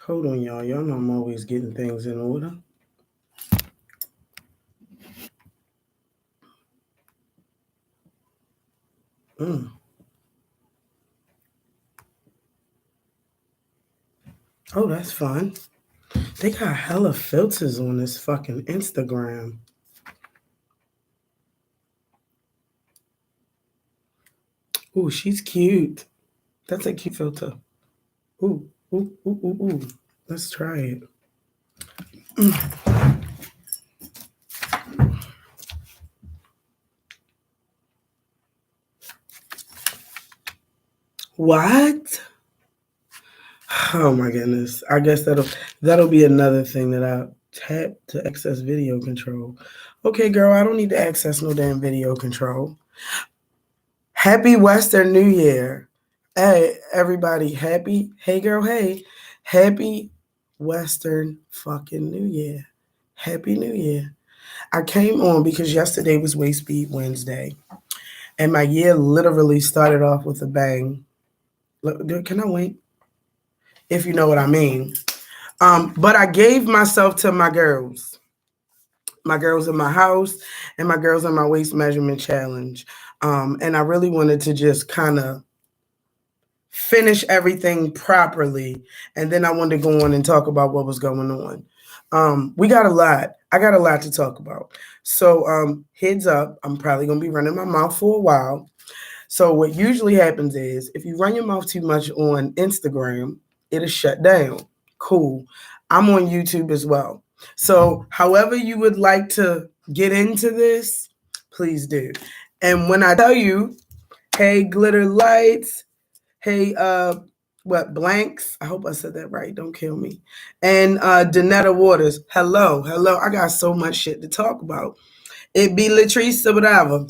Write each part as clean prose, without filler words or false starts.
Hold on, y'all. Y'all know I'm always getting things in order. Mm. Oh, that's fun. They got hella filters on this fucking Instagram. Ooh, she's cute. That's a cute filter. Ooh, ooh, ooh, ooh, ooh. Let's try it. What? Oh my goodness. I guess that'll be another thing that I tap to access video control. Okay, girl, I don't need to access no damn video control. Happy Western New Year. Hey, everybody, hey girl, hey. Happy Western fucking New Year. Happy New Year. I came on because yesterday was Waist Speed Wednesday, and my year literally started off with a bang. Look, can I wink? If you know what I mean. But I gave myself to my girls in my house, and my girls in my waist measurement challenge. And I really wanted to just kind of finish everything properly, and then I wanted to go on and talk about what was going on. We got a lot. I got a lot to talk about. So heads up, I'm probably gonna be running my mouth for a while. So what usually happens is if you run your mouth too much on Instagram, it'll shut down. Cool. I'm on YouTube as well. So however you would like to get into this, please do. And when I tell you, hey, glitter lights, hey, what blanks? I hope I said that right. Don't kill me. And Danetta Waters. Hello, hello. I got so much shit to talk about. It be Latrice or whatever.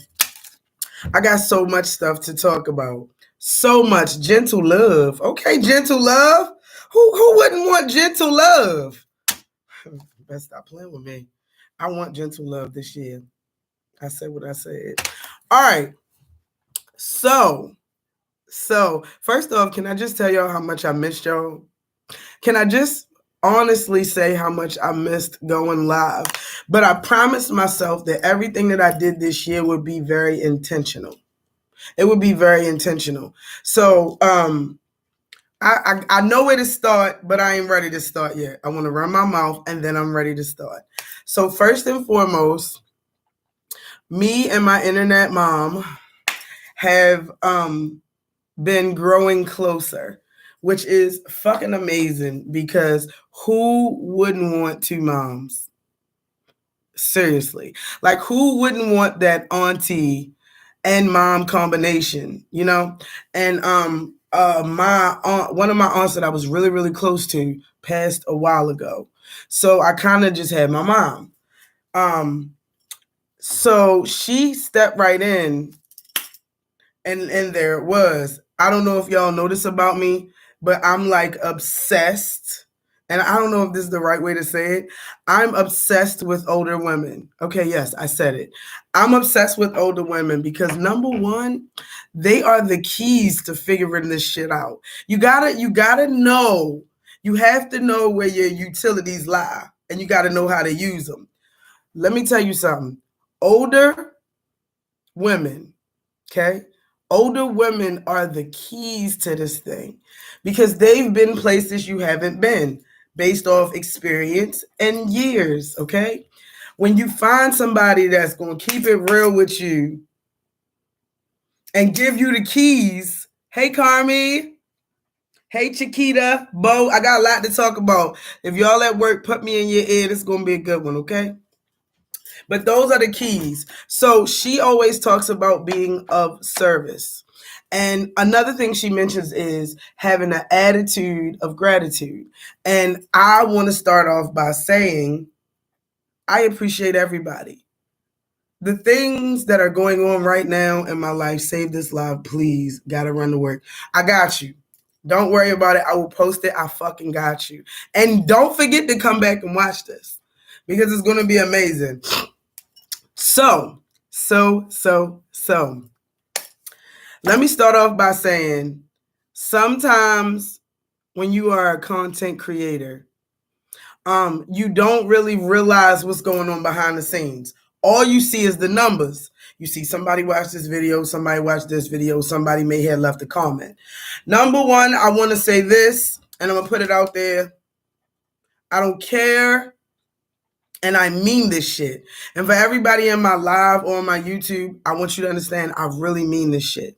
I got so much stuff to talk about. So much gentle love. Okay, gentle love. Who wouldn't want gentle love? Better stop playing with me. I want gentle love this year. I said what I said. All right. So first off, can I just tell y'all how much I missed y'all? Can I just honestly say how much I missed going live? But I promised myself that everything that I did this year would be very intentional. It would be very intentional. So I know where to start, but I ain't ready to start yet. I want to run my mouth and then I'm ready to start. So first and foremost, me and my internet mom have been growing closer, which is fucking amazing because who wouldn't want two moms? Seriously. Like who wouldn't want that auntie and mom combination, you know? And my aunt, one of my aunts that I was really, really close to passed a while ago. So I kind of just had my mom. So she stepped right in and there it was. I don't know if y'all know this about me, but I'm like obsessed. And I don't know if this is the right way to say it. I'm obsessed with older women. Okay, yes, I said it. I'm obsessed with older women because number one, they are the keys to figuring this shit out. You gotta know. You have to know where your utilities lie, and you gotta know how to use them. Let me tell you something. Older women, okay? Older women are the keys to this thing because they've been places you haven't been based off experience and years, okay? When you find somebody that's going to keep it real with you and give you the keys, hey, Carmi, hey, Chiquita, Bo, I got a lot to talk about. If y'all at work, put me in your ear. This is going to be a good one, okay? But those are the keys. So she always talks about being of service. And another thing she mentions is having an attitude of gratitude. And I want to start off by saying, I appreciate everybody. The things that are going on right now in my life, save this live, please. Gotta run to work. I got you. Don't worry about it. I will post it. I fucking got you. And don't forget to come back and watch this because it's going to be amazing. So, let me start off by saying sometimes when you are a content creator, you don't really realize what's going on behind the scenes. All you see is the numbers. You see somebody watch this video, somebody watch this video, somebody may have left a comment. Number one, I want to say this, and I'm going to put it out there. I don't care, and I mean this shit. And for everybody in my live or on my YouTube, I want you to understand I really mean this shit.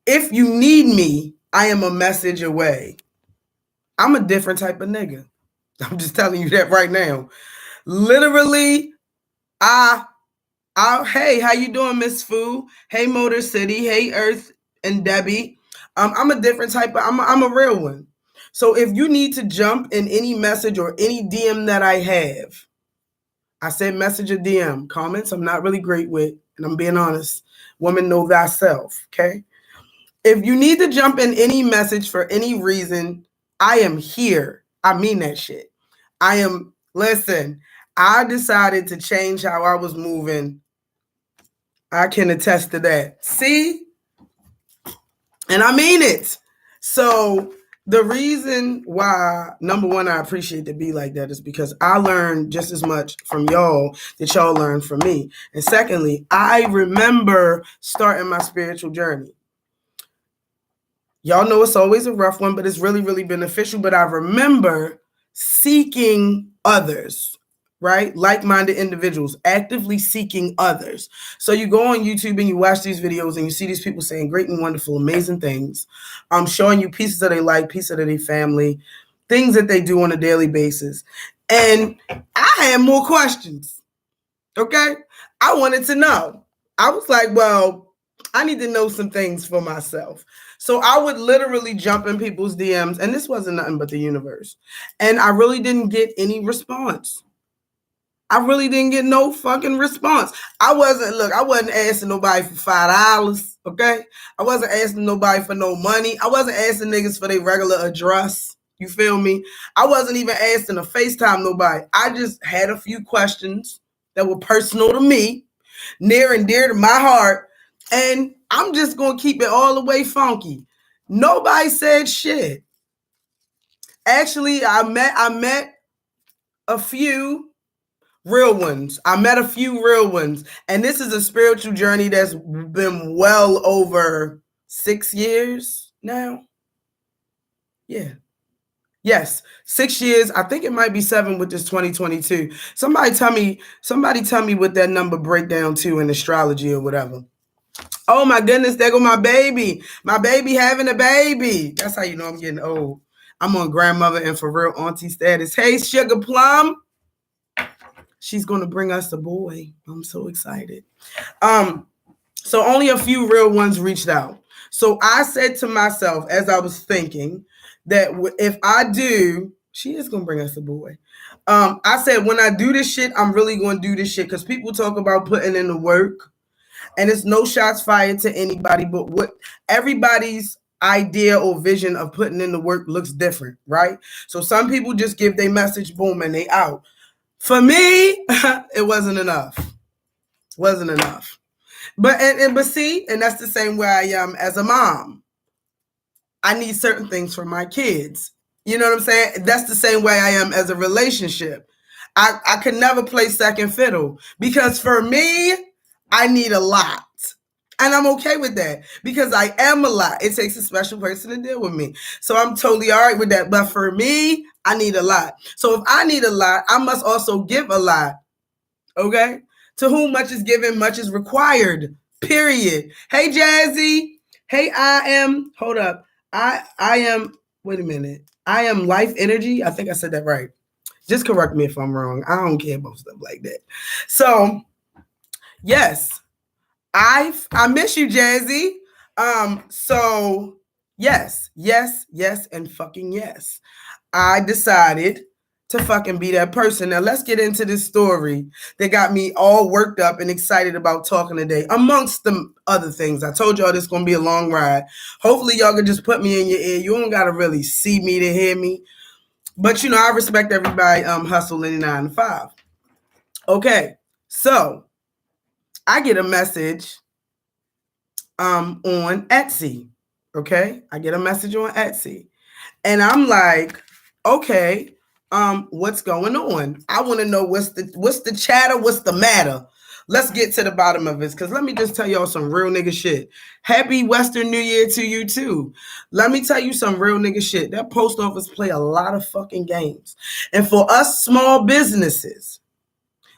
If you need me, I am a message away. I'm a different type of nigga. I'm just telling you that right now. Literally, hey, how you doing, Miss Fu? Hey, Motor City. Hey, Earth and Debbie. I'm a different type of, I'm a real one. So if you need to jump in any message or any DM that I have, I said message or DM, comments I'm not really great with, and I'm being honest. Woman, know thyself, okay? If you need to jump in any message for any reason, I am here. I mean that shit. Listen, I decided to change how I was moving. I can attest to that. See? And I mean it. So the reason why, number one, I appreciate to be like that is because I learned just as much from y'all that y'all learned from me. And secondly, I remember starting my spiritual journey. Y'all know it's always a rough one, but it's really, really beneficial. But I remember seeking others, right? Like-minded individuals, actively seeking others. So you go on YouTube and you watch these videos and you see these people saying great and wonderful, amazing things. I'm showing you pieces that they like, pieces of their family, things that they do on a daily basis. And I had more questions, okay? I wanted to know. I was like, well, I need to know some things for myself. So I would literally jump in people's DMs, and this wasn't nothing but the universe. And I really didn't get any response. I really didn't get no fucking response. I wasn't asking nobody for $5, okay? I wasn't asking nobody for no money. I wasn't asking niggas for their regular address. You feel me? I wasn't even asking to FaceTime nobody. I just had a few questions that were personal to me, near and dear to my heart, and I'm just going to keep it all the way funky. Nobody said shit. Actually, I met a few real ones. And this is a spiritual journey that's been well over 6 years now. Yeah. Yes, 6 years. I think it might be 7 with this 2022. Somebody tell me what that number break down to in astrology or whatever. Oh my goodness, there go my baby. My baby having a baby. That's how you know I'm getting old. I'm on grandmother and for real auntie status. Hey, Sugar Plum. She's going to bring us a boy. I'm so excited. So only a few real ones reached out. So I said to myself, as I was thinking, that if I do, she is going to bring us a boy. I said, when I do this shit, I'm really going to do this shit because people talk about putting in the work. And it's no shots fired to anybody, but what everybody's idea or vision of putting in the work looks different, right? So some people just give their message, boom, and they out. For me, it wasn't enough. But see, and that's the same way I am as a mom. I need certain things for my kids. You know what I'm saying? That's the same way I am as a relationship. I could never play second fiddle because for me, I need a lot. And I'm okay with that because I am a lot. It takes a special person to deal with me. So I'm totally all right with that. But for me, I need a lot. So if I need a lot, I must also give a lot. Okay? To whom much is given, much is required. Period. Hey, Jazzy. Hey, hold up. I am, wait a minute. I am life energy. I think I said that right. Just correct me if I'm wrong. I don't care about stuff like that. So, yes, I miss you, Jazzy. So yes, and fucking yes. I decided to fucking be that person. Now let's get into this story that got me all worked up and excited about talking today, amongst the other things. I told y'all this is gonna be a long ride. Hopefully y'all can just put me in your ear. You don't gotta really see me to hear me. But I respect everybody hustle in 9 to 5. Okay, so I get a message on Etsy. Okay, I get a message on Etsy. And I'm like, okay, what's going on? I want to know what's the chatter, what's the matter? Let's get to the bottom of this, because let me just tell y'all some real nigga shit. Happy Western New Year to you too. Let me tell you some real nigga shit. That post office play a lot of fucking games. And for us small businesses,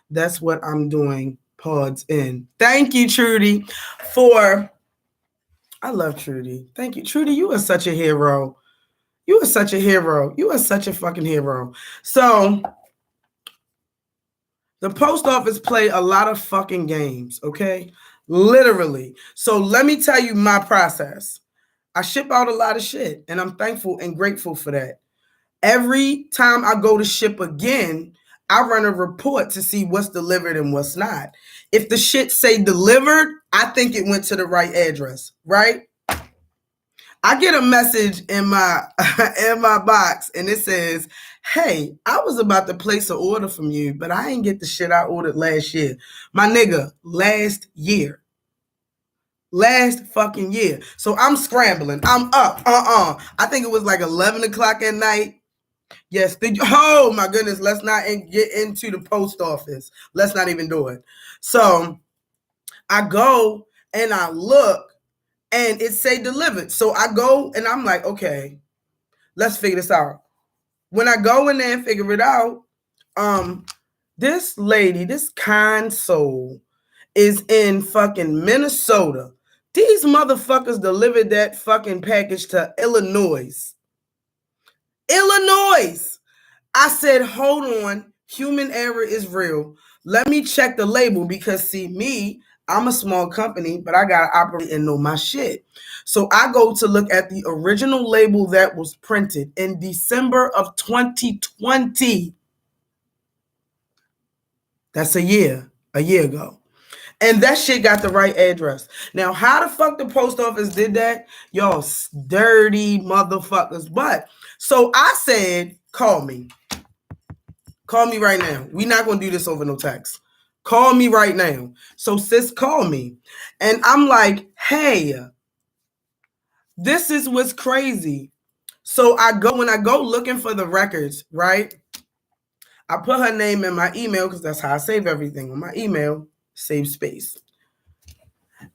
that's what I'm doing pods in. Thank you, Trudy, I love Trudy. Thank you. Trudy, you are such a hero. You are such a hero. You are such a fucking hero. So the post office play a lot of fucking games, okay? Literally. So let me tell you my process. I ship out a lot of shit, and I'm thankful and grateful for that. Every time I go to ship again, I run a report to see what's delivered and what's not. If the shit say delivered, I think it went to the right address, right? I get a message in my in my box, and it says, "Hey, I was about to place an order from you, but I ain't get the shit I ordered last year." My nigga, last year. Last fucking year. So I'm scrambling. I'm up. I think it was like 11 o'clock at night. Yes. Oh my goodness. Let's not get into the post office. Let's not even do it. So I go and I look, and it say delivered. So I go and I'm like, okay, let's figure this out. When I go in there and figure it out, this lady, this kind soul, is in fucking Minnesota. These motherfuckers delivered that fucking package to Illinois. Illinois. I said, hold on, human error is real. Let me check the label, because see, me, I'm a small company, but I gotta operate and know my shit. So I go to look at the original label that was printed in December of 2020. That's a year ago. And that shit got the right address. Now, how the fuck the post office did that? Y'all dirty motherfuckers. But, so I said, call me. Call me right now. We're not going to do this over no text. Call me right now. So sis called me. And I'm like, hey, this is what's crazy. So when I go looking for the records, right? I put her name in my email, because that's how I save everything. On my email, save space.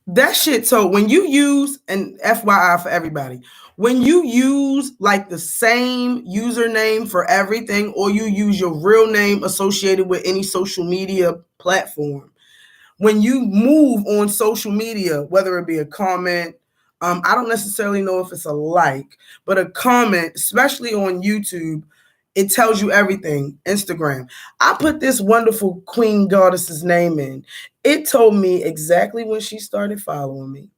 That shit, so when you use, and FYI for everybody, when you use like the same username for everything, or you use your real name associated with any social media platform, when you move on social media, whether it be a comment, I don't necessarily know if it's a like, but a comment, especially on YouTube, it tells you everything. Instagram. I put this wonderful queen goddess's name in. It told me exactly when she started following me.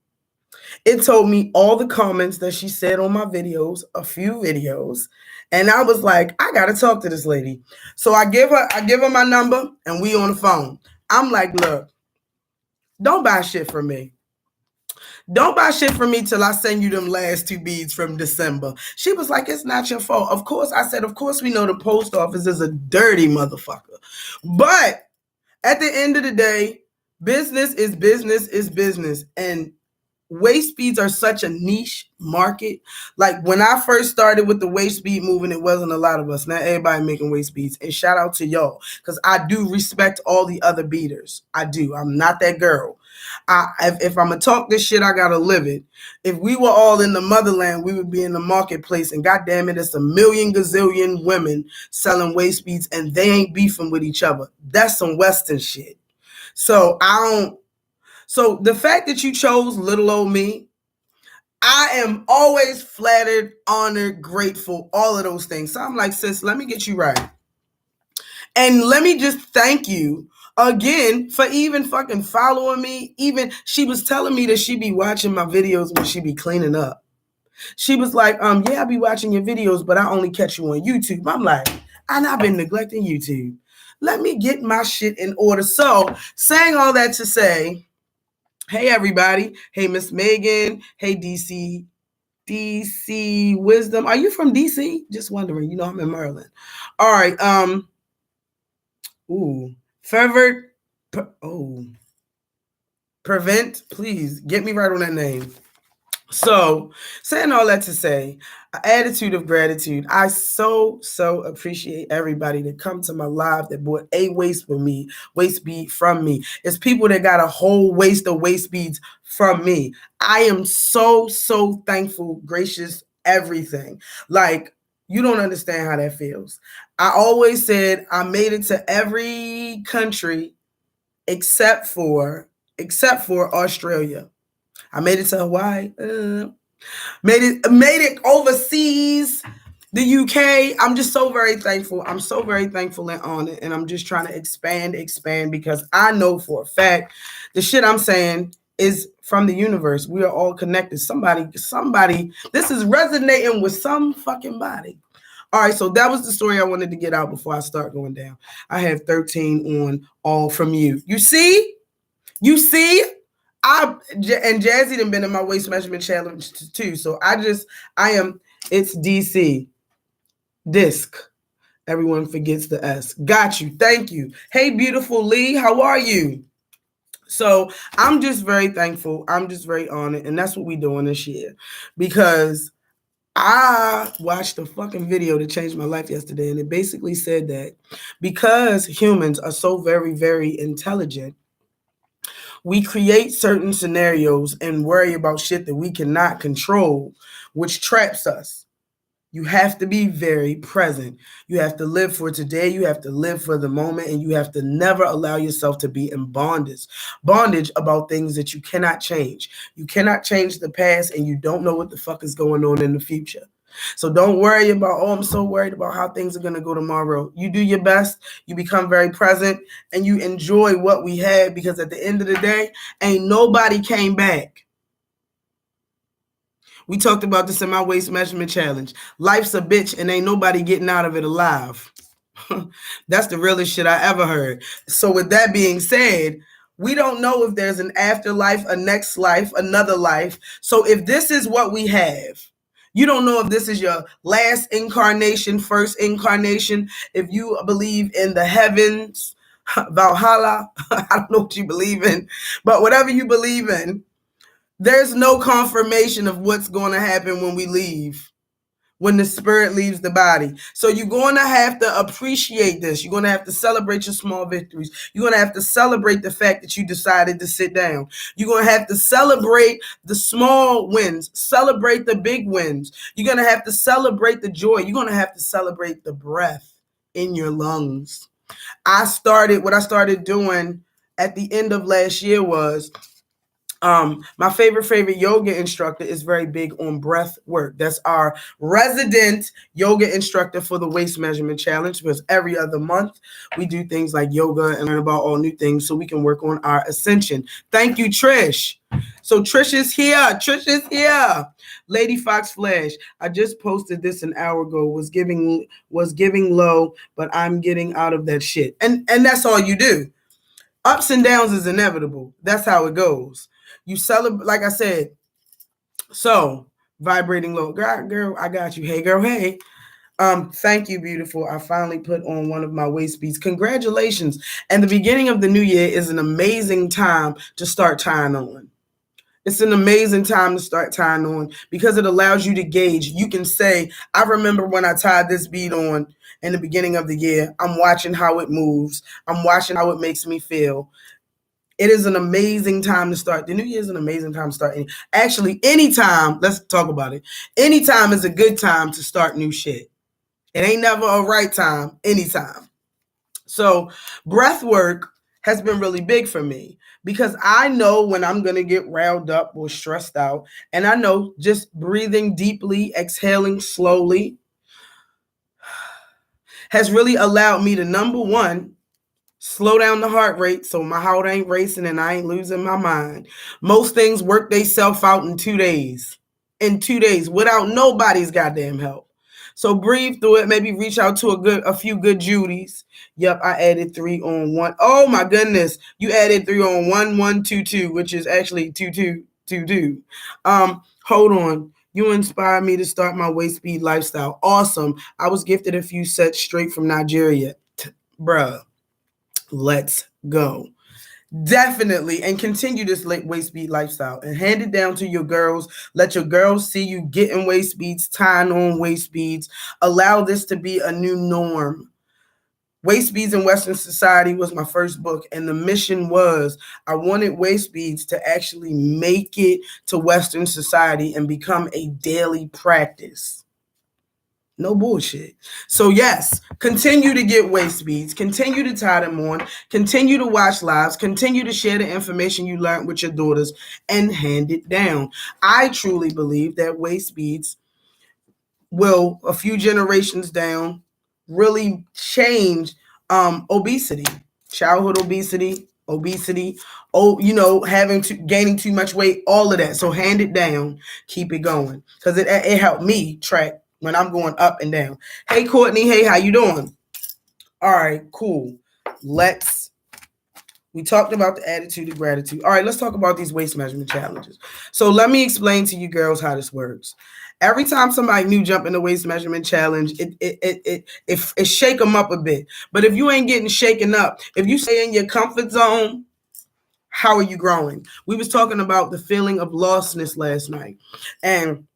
It told me all the comments that she said on my videos, a few videos. And I was like, I gotta talk to this lady. So I give her my number, and we on the phone. I'm like, look, don't buy shit from me. Don't buy shit from me till I send you them last 2 beads from December. She was like, it's not your fault. Of course, I said, of course we know the post office is a dirty motherfucker. But at the end of the day, business is business is business. And waist beads are such a niche market. Like when I first started with the waist bead movement, it wasn't a lot of us. Not everybody making waist beads. And shout out to y'all, because I do respect all the other beaders. I do. I'm not that girl. If I'm gonna talk this shit, I gotta live it. If we were all in the motherland, we would be in the marketplace, and goddamn it, it's a million gazillion women selling waist beads, and they ain't beefing with each other. That's some Western shit. So So the fact that you chose little old me, I am always flattered, honored, grateful, all of those things. So I'm like, sis, let me get you right. And let me just thank you again for even fucking following me. Even she was telling me that she be watching my videos when she be cleaning up. She was like, yeah, I be watching your videos, but I only catch you on YouTube. I'm like, and I've been neglecting YouTube. Let me get my shit in order. So saying all that to say, hey, everybody. Hey, Miss Megan. Hey, DC Wisdom. Are you from DC? Just wondering. You know, I'm in Maryland. All right. Fervor. Prevent. Please get me right on that name. So, saying all that to say, an attitude of gratitude. I so appreciate everybody that come to my live that bought a waist bead from me. It's people that got a whole waist of waist beads from me. I am so thankful, gracious, everything. Like, you don't understand how that feels. I always said I made it to every country except for Australia. I made it to Hawaii. Made it overseas, the UK. I'm just so very thankful. I'm so very thankful and honored, and I'm just trying to expand because I know for a fact the shit I'm saying is from the universe. We are all connected. Somebody. This is resonating with some fucking body. All right, so that was the story I wanted to get out before I start going down. I have 13 on all from you. You see? And Jazzy done been in my waist measurement challenge too. So it's DC. Disc. Everyone forgets the S. Got you. Thank you. Hey, beautiful Lee. How are you? So I'm just very thankful. I'm just very honored. And that's what we doing this year. Because I watched a fucking video that changed my life yesterday. And it basically said that because humans are so very, very intelligent, we create certain scenarios and worry about shit that we cannot control, which traps us. You have to be very present. You have to live for today. You have to live for the moment, and you have to never allow yourself to be in bondage. Bondage about things that you cannot change. You cannot change the past, and you don't know what the fuck is going on in the future. So don't worry about, oh, I'm so worried about how things are going to go tomorrow. You do your best. You become very present, and you enjoy what we had, because at the end of the day, ain't nobody came back. We talked about this in my waist measurement challenge. Life's a bitch and ain't nobody getting out of it alive. That's the realest shit I ever heard. So with that being said, we don't know if there's an afterlife, a next life, another life. So if this is what we have, you don't know if this is your last incarnation, first incarnation, if you believe in the heavens, Valhalla, I don't know what you believe in, but whatever you believe in, there's no confirmation of what's going to happen when we leave, when the spirit leaves the body. So you're going to have to appreciate this. You're going to have to celebrate your small victories. You're going to have to celebrate the fact that you decided to sit down. You're going to have to celebrate the small wins, celebrate the big wins. You're going to have to celebrate the joy. You're going to have to celebrate the breath in your lungs. What I started doing at the end of last year was, my favorite yoga instructor is very big on breath work. That's our resident yoga instructor for the waist measurement challenge, because every other month we do things like yoga and learn about all new things so we can work on our ascension. Thank you, Trish. So Trish is here. Lady Fox Flash. I just posted this an hour ago. Was giving low, but I'm getting out of that shit. And that's all you do. Ups and downs is inevitable. That's how it goes. You celebrate, like I said. So vibrating low, girl, I got you. Hey, girl, hey. Thank you, beautiful. I finally put on one of my waist beads. Congratulations. And the beginning of the new year is an amazing time to start tying on. It's an amazing time to start tying on because it allows you to gauge. You can say, I remember when I tied this bead on in the beginning of the year. I'm watching how it moves. I'm watching how it makes me feel. It is an amazing time to start. The new year is an amazing time to start. Actually, anytime, let's talk about it. Anytime is a good time to start new shit. It ain't never a right time, anytime. So breath work has been really big for me because I know when I'm going to get riled up or stressed out. And I know just breathing deeply, exhaling slowly has really allowed me to, number one, slow down the heart rate so my heart ain't racing and I ain't losing my mind. Most things work themselves out in 2 days. In 2 days without nobody's goddamn help. So breathe through it. Maybe reach out to a few good Judies. Yep, I added 3 on 1. Oh my goodness, you added 3 on 1 1 2 2, which is actually 2 2 2 2. Hold on. You inspired me to start my waist speed lifestyle. Awesome. I was gifted a few sets straight from Nigeria. Bruh. Let's go. Definitely, and continue this waist bead lifestyle and hand it down to your girls. Let your girls see you getting waist beads, tying on waist beads. Allow this to be a new norm. Waist Beads in Western Society was my first book, and the mission was I wanted waist beads to actually make it to Western society and become a daily practice. No bullshit. So yes, continue to get waist beads, continue to tie them on, continue to watch lives, continue to share the information you learned with your daughters, and hand it down. I truly believe that waist beads will, a few generations down, really change obesity, childhood obesity, gaining too much weight, all of that. So hand it down, keep it going, because it helped me track when I'm going up and down. Hey Courtney, hey, how you doing? All right, cool. We talked about the attitude of gratitude. All right, let's talk about these waist measurement challenges. So let me explain to you girls how this works. Every time somebody new jump in the waist measurement challenge, it shake them up a bit. But if you ain't getting shaken up, if you stay in your comfort zone, how are you growing? We was talking about the feeling of lostness last night. And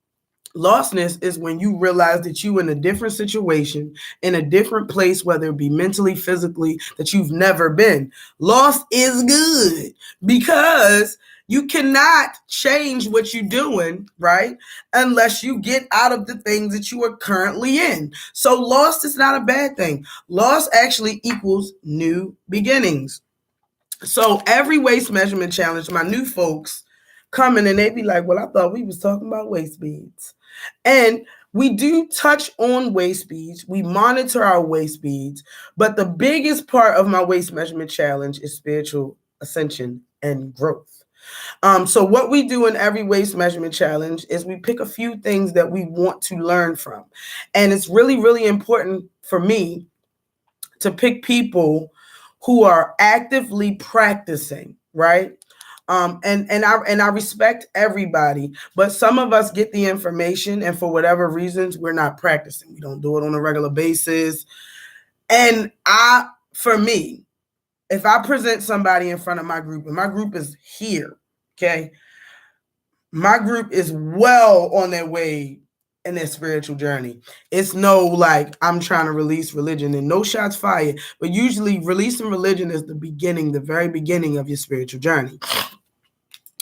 lostness is when you realize that you in a different situation, in a different place, whether it be mentally, physically, that you've never been. Lost is good because you cannot change what you're doing, right? Unless you get out of the things that you are currently in. So lost is not a bad thing. Lost actually equals new beginnings. So every waist measurement challenge, my new folks come in and they be like, well, I thought we was talking about waist beads. And we do touch on waist beads. We monitor our waist beads. But the biggest part of my waist measurement challenge is spiritual ascension and growth. So what we do in every waist measurement challenge is we pick a few things that we want to learn from. And it's really, really important for me to pick people who are actively practicing, right? And I respect everybody, but some of us get the information and for whatever reasons we're not practicing. We don't do it on a regular basis. And for me, if I present somebody in front of my group and my group is here, okay, my group is well on their way in their spiritual journey. It's no like I'm trying to release religion and no shots fired, but usually releasing religion is the very beginning of your spiritual journey.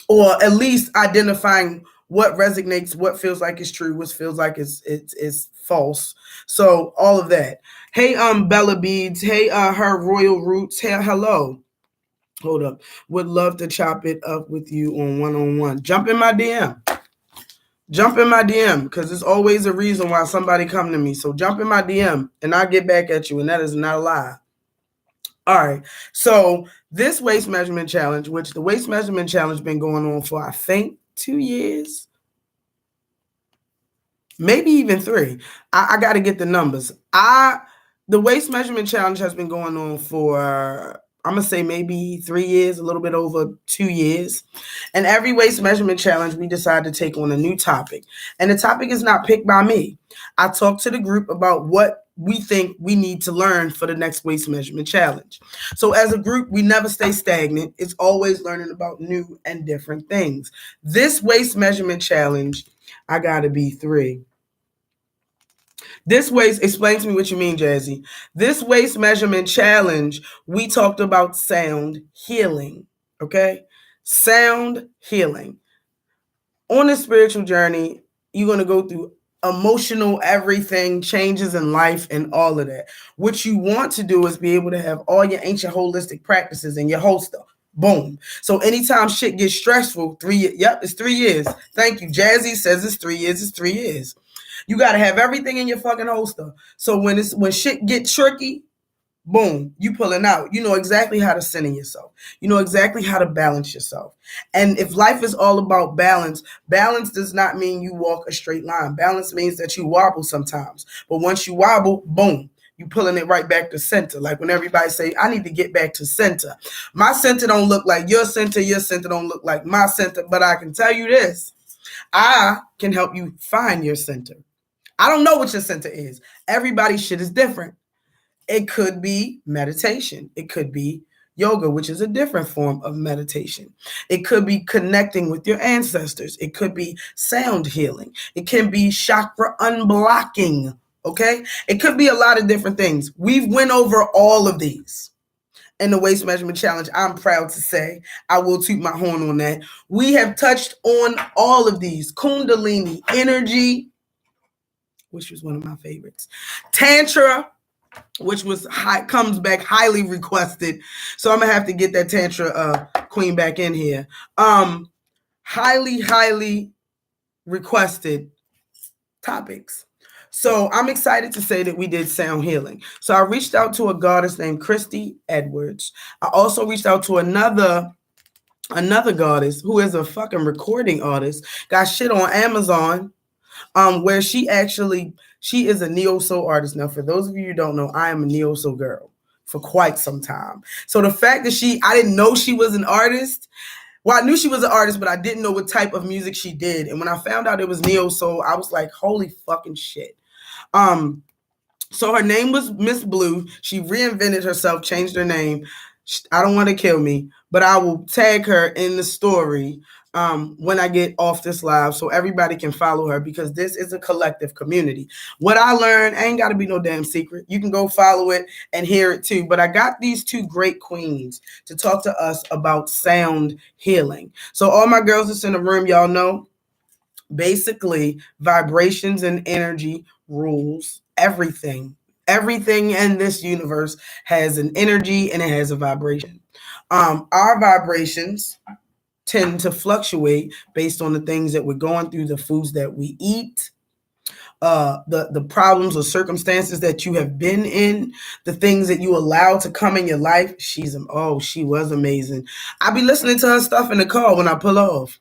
Or at least identifying what resonates, what feels like it's true, what feels like it's false. So all of that. Hey, Bella Beads. Hey, her Royal Roots. Hey, hello. Hold up. Would love to chop it up with you on one-on-one. Jump in my DM. Jump in my DM, because there's always a reason why somebody come to me. So jump in my DM and I'll get back at you. And that is not a lie. All right. So this waist measurement challenge, which the waist measurement challenge been going on for, I think, 2 years, maybe even 3. I got to get the numbers. The waist measurement challenge has been going on for, I'm going to say maybe 3 years, a little bit over 2 years. And every waist measurement challenge, we decide to take on a new topic. And the topic is not picked by me. I talk to the group about what we think we need to learn for the next waist measurement challenge. So as a group, we never stay stagnant. It's always learning about new and different things. This waist measurement challenge, I got to be 3. This waist, explain to me what you mean, Jazzy. This waist measurement challenge, we talked about sound healing, okay? Sound healing. On a spiritual journey, you're going to go through emotional everything, changes in life, and all of that. What you want to do is be able to have all your ancient holistic practices in your holster. Boom. So anytime shit gets stressful, 3 years. Yep, it's 3 years. Thank you. Jazzy says it's 3 years. It's 3 years. You got to have everything in your fucking holster. So when shit get tricky, boom, you pulling out. You know exactly how to center yourself. You know exactly how to balance yourself. And if life is all about balance, balance does not mean you walk a straight line. Balance means that you wobble sometimes. But once you wobble, boom, you pulling it right back to center. Like when everybody say, I need to get back to center. My center don't look like your center don't look like my center. But I can tell you this, I can help you find your center. I don't know what your center is. Everybody's shit is different. It could be meditation. It could be yoga, which is a different form of meditation. It could be connecting with your ancestors. It could be sound healing. It can be chakra unblocking. Okay? It could be a lot of different things. We've went over all of these in the waist measurement challenge. I'm proud to say, I will toot my horn on that. We have touched on all of these. Kundalini energy, which was one of my favorites. Tantra, which was comes back highly requested. So I'm gonna have to get that Tantra queen back in here. Highly requested topics. So I'm excited to say that we did sound healing. So I reached out to a goddess named Christy Edwards. I also reached out to another goddess who is a fucking recording artist. Got shit on Amazon. Where she is a neo-soul artist. Now, for those of you who don't know, I am a neo-soul girl for quite some time. So the fact that I didn't know she was an artist. Well, I knew she was an artist, but I didn't know what type of music she did. And when I found out it was neo-soul, I was like, holy fucking shit. So her name was Miss Blue. She reinvented herself, changed her name. I don't want to kill me, but I will tag her in the story when I get off this live so everybody can follow her, because this is a collective community. What I learned ain't got to be no damn secret. You can go follow it and hear it too. But I got these two great queens to talk to us about sound healing. So all my girls that's in the room, y'all know, basically vibrations and energy rules everything. Everything in this universe has an energy and it has a vibration. Our vibrations tend to fluctuate based on the things that we're going through, the foods that we eat, the problems or circumstances that you have been in, the things that you allow to come in your life. She was amazing. I be listening to her stuff in the car when I pull off.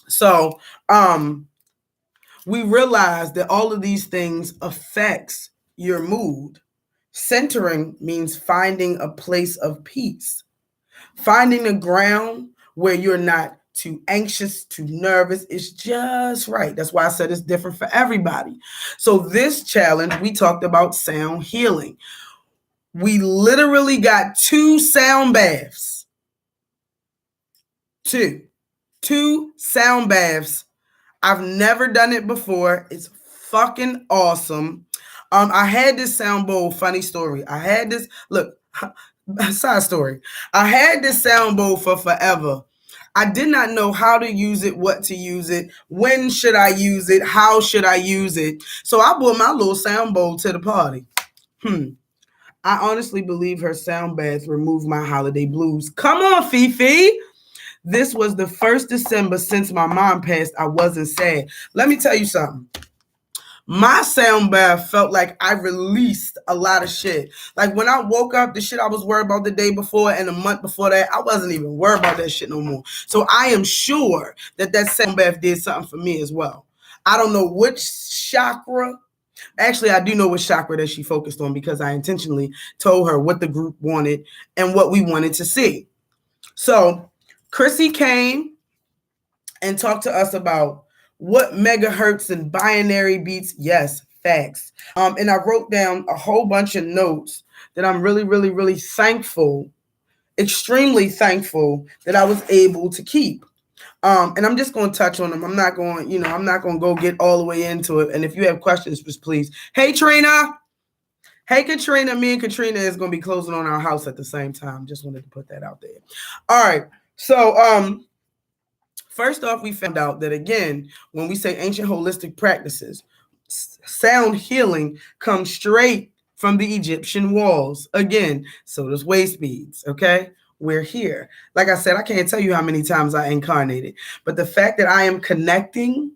So we realize that all of these things affects your mood. Centering means finding a place of peace, finding a ground where you're not too anxious, too nervous. It's just right. That's why I said it's different for everybody. So this challenge, we talked about sound healing. We literally got 2 sound baths. Two sound baths. I've never done it before. It's fucking awesome. I had this sound bowl, funny story. I had this, look, side story. I had this sound bowl for forever. I did not know how to use it, what to use it, when should I use it, how should I use it. So I brought my little sound bowl to the party. I honestly believe her sound bath removed my holiday blues. Come on, Fifi. This was the first December since my mom passed. I wasn't sad. Let me tell you something. My sound bath felt like I released a lot of shit. Like when I woke up, the shit I was worried about the day before and the month before that, I wasn't even worried about that shit no more. So I am sure that sound bath did something for me as well. I don't know which chakra. Actually, I do know which chakra that she focused on, because I intentionally told her what the group wanted and what we wanted to see. So Chrissy came and talked to us about what megahertz and binary beats. Yes, facts. And I wrote down a whole bunch of notes that I'm really thankful, extremely thankful that I was able to keep. And I'm just going to touch on them. I'm not going to go get all the way into it. And if you have questions, just please. Hey, Trina. Hey, Katrina. Me and Katrina is going to be closing on our house at the same time. Just wanted to put that out there. All right. So, first off, we found out that, again, when we say ancient holistic practices, sound healing comes straight from the Egyptian walls. Again, so does waist beads, okay? We're here. Like I said, I can't tell you how many times I incarnated, but the fact that I am connecting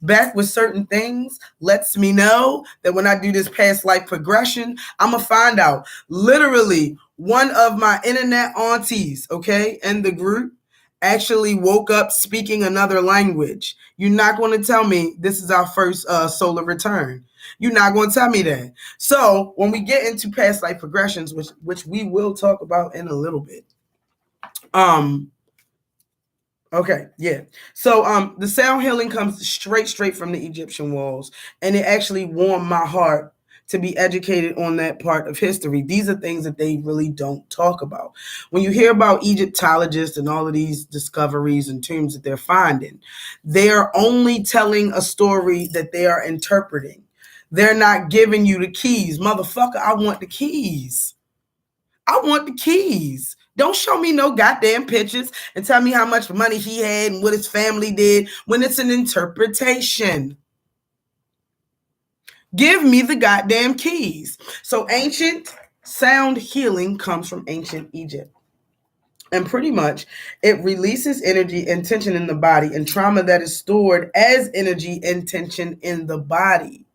back with certain things lets me know that when I do this past life progression, I'm going to find out. Literally, one of my internet aunties, okay, in the group, actually woke up speaking another language. You're not going to tell me this is our first solar return. You're not going to tell me that. So when we get into past life progressions, which we will talk about in a little bit. Okay, yeah. So the sound healing comes straight from the Egyptian walls, and it actually warmed my heart to be educated on that part of history. These are things that they really don't talk about. When you hear about Egyptologists and all of these discoveries and tombs that they're finding, they are only telling a story that they are interpreting. They're not giving you the keys. Motherfucker, I want the keys. I want the keys. Don't show me no goddamn pictures and tell me how much money he had and what his family did when it's an interpretation. Give me the goddamn keys. So ancient sound healing comes from ancient Egypt. And pretty much it releases energy and tension in the body and trauma that is stored as energy and tension in the body.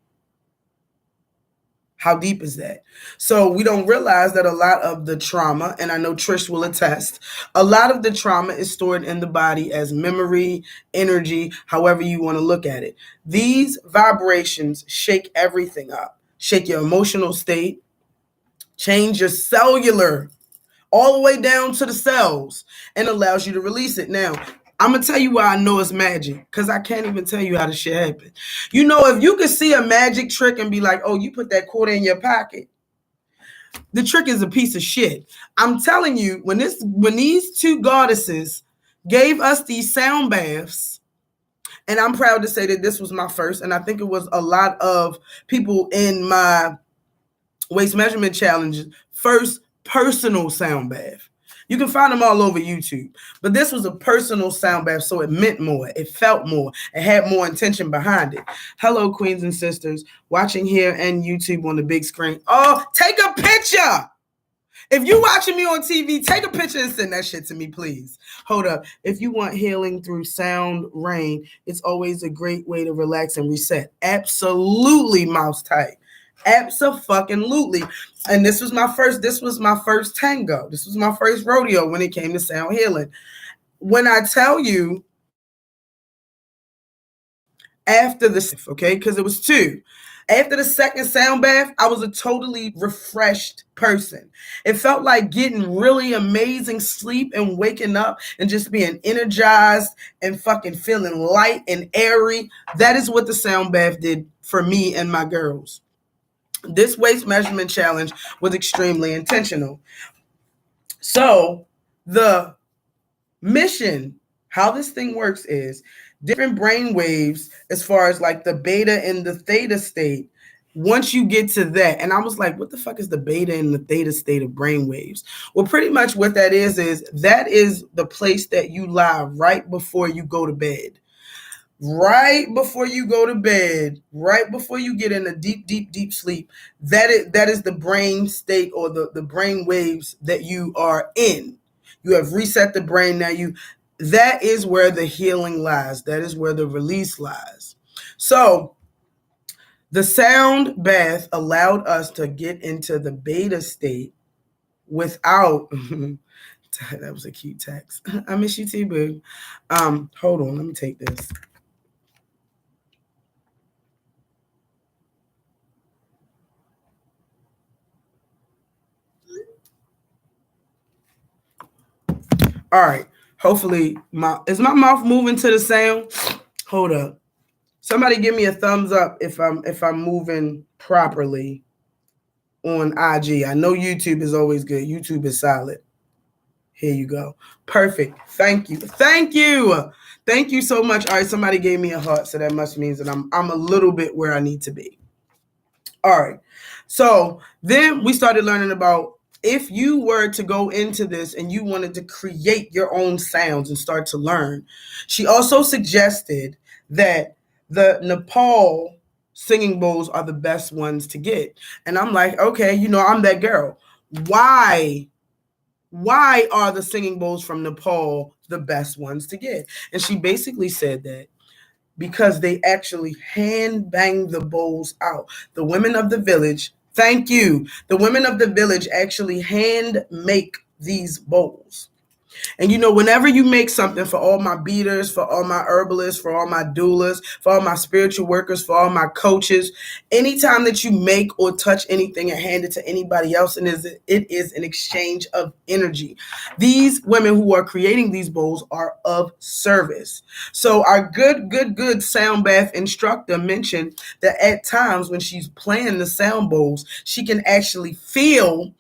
How deep is that? So we don't realize that a lot of the trauma, and I know Trish will attest, a lot of the trauma is stored in the body as memory, energy, however you want to look at it. These vibrations shake everything up, shake your emotional state, change your cellular all the way down to the cells, and allows you to release it. Now, I'm going to tell you why I know it's magic, because I can't even tell you how this shit happened. You know, if you could see a magic trick and be like, oh, you put that quarter in your pocket, the trick is a piece of shit. I'm telling you, when these two goddesses gave us these sound baths, and I'm proud to say that this was my first, and I think it was a lot of people in my waist measurement challenge first personal sound bath. You can find them all over YouTube, but this was a personal sound bath, so it meant more, it felt more, it had more intention behind it. Hello, queens and sisters watching here and YouTube on the big screen. Oh, take a picture. If you're watching me on TV, take a picture and send that shit to me, please. Hold up. If you want healing through sound rain, it's always a great way to relax and reset. Absolutely, mouse tight. Abso-fucking-lutely. And this was my first tango. This was my first rodeo when it came to sound healing. When I tell you after the, okay, because it was two. After the second sound bath, I was a totally refreshed person. It felt like getting really amazing sleep and waking up and just being energized and fucking feeling light and airy. That is what the sound bath did for me and my girls. This waist measurement challenge was extremely intentional. So the mission, how this thing works is different brain waves as far as like the beta and the theta state. Once you get to that, and I was like, what the fuck is the beta and the theta state of brain waves? Well, pretty much what that is that is the place that you lie right before you go to bed. Right before you go to bed, right before you get in a deep, deep, deep sleep, that is the brain state or the brain waves that you are in. You have reset the brain. Now that is where the healing lies. That is where the release lies. So the sound bath allowed us to get into the beta state without, that was a cute text. I miss you too, boo. Hold on, let me take this. All right. Hopefully, is my mouth moving to the sound? Hold up. Somebody give me a thumbs up if I'm moving properly on IG. I know YouTube is always good. YouTube is solid. Here you go. Perfect. Thank you. Thank you. Thank you so much. All right. Somebody gave me a heart, so that must mean that I'm a little bit where I need to be. All right. So then we started learning about if you were to go into this and you wanted to create your own sounds and start to learn. She also suggested that the Nepal singing bowls are the best ones to get. And I'm like, okay, I'm that girl. Why are the singing bowls from Nepal the best ones to get? And she basically said that because they actually hand bang the bowls out. The women of the village, thank you. The women of the village actually hand make these bowls. And whenever you make something, for all my beaters, for all my herbalists, for all my doulas, for all my spiritual workers, for all my coaches, anytime that you make or touch anything and hand it to anybody else, and it is an exchange of energy. These women who are creating these bowls are of service. So our good sound bath instructor mentioned that at times when she's playing the sound bowls, she can actually feel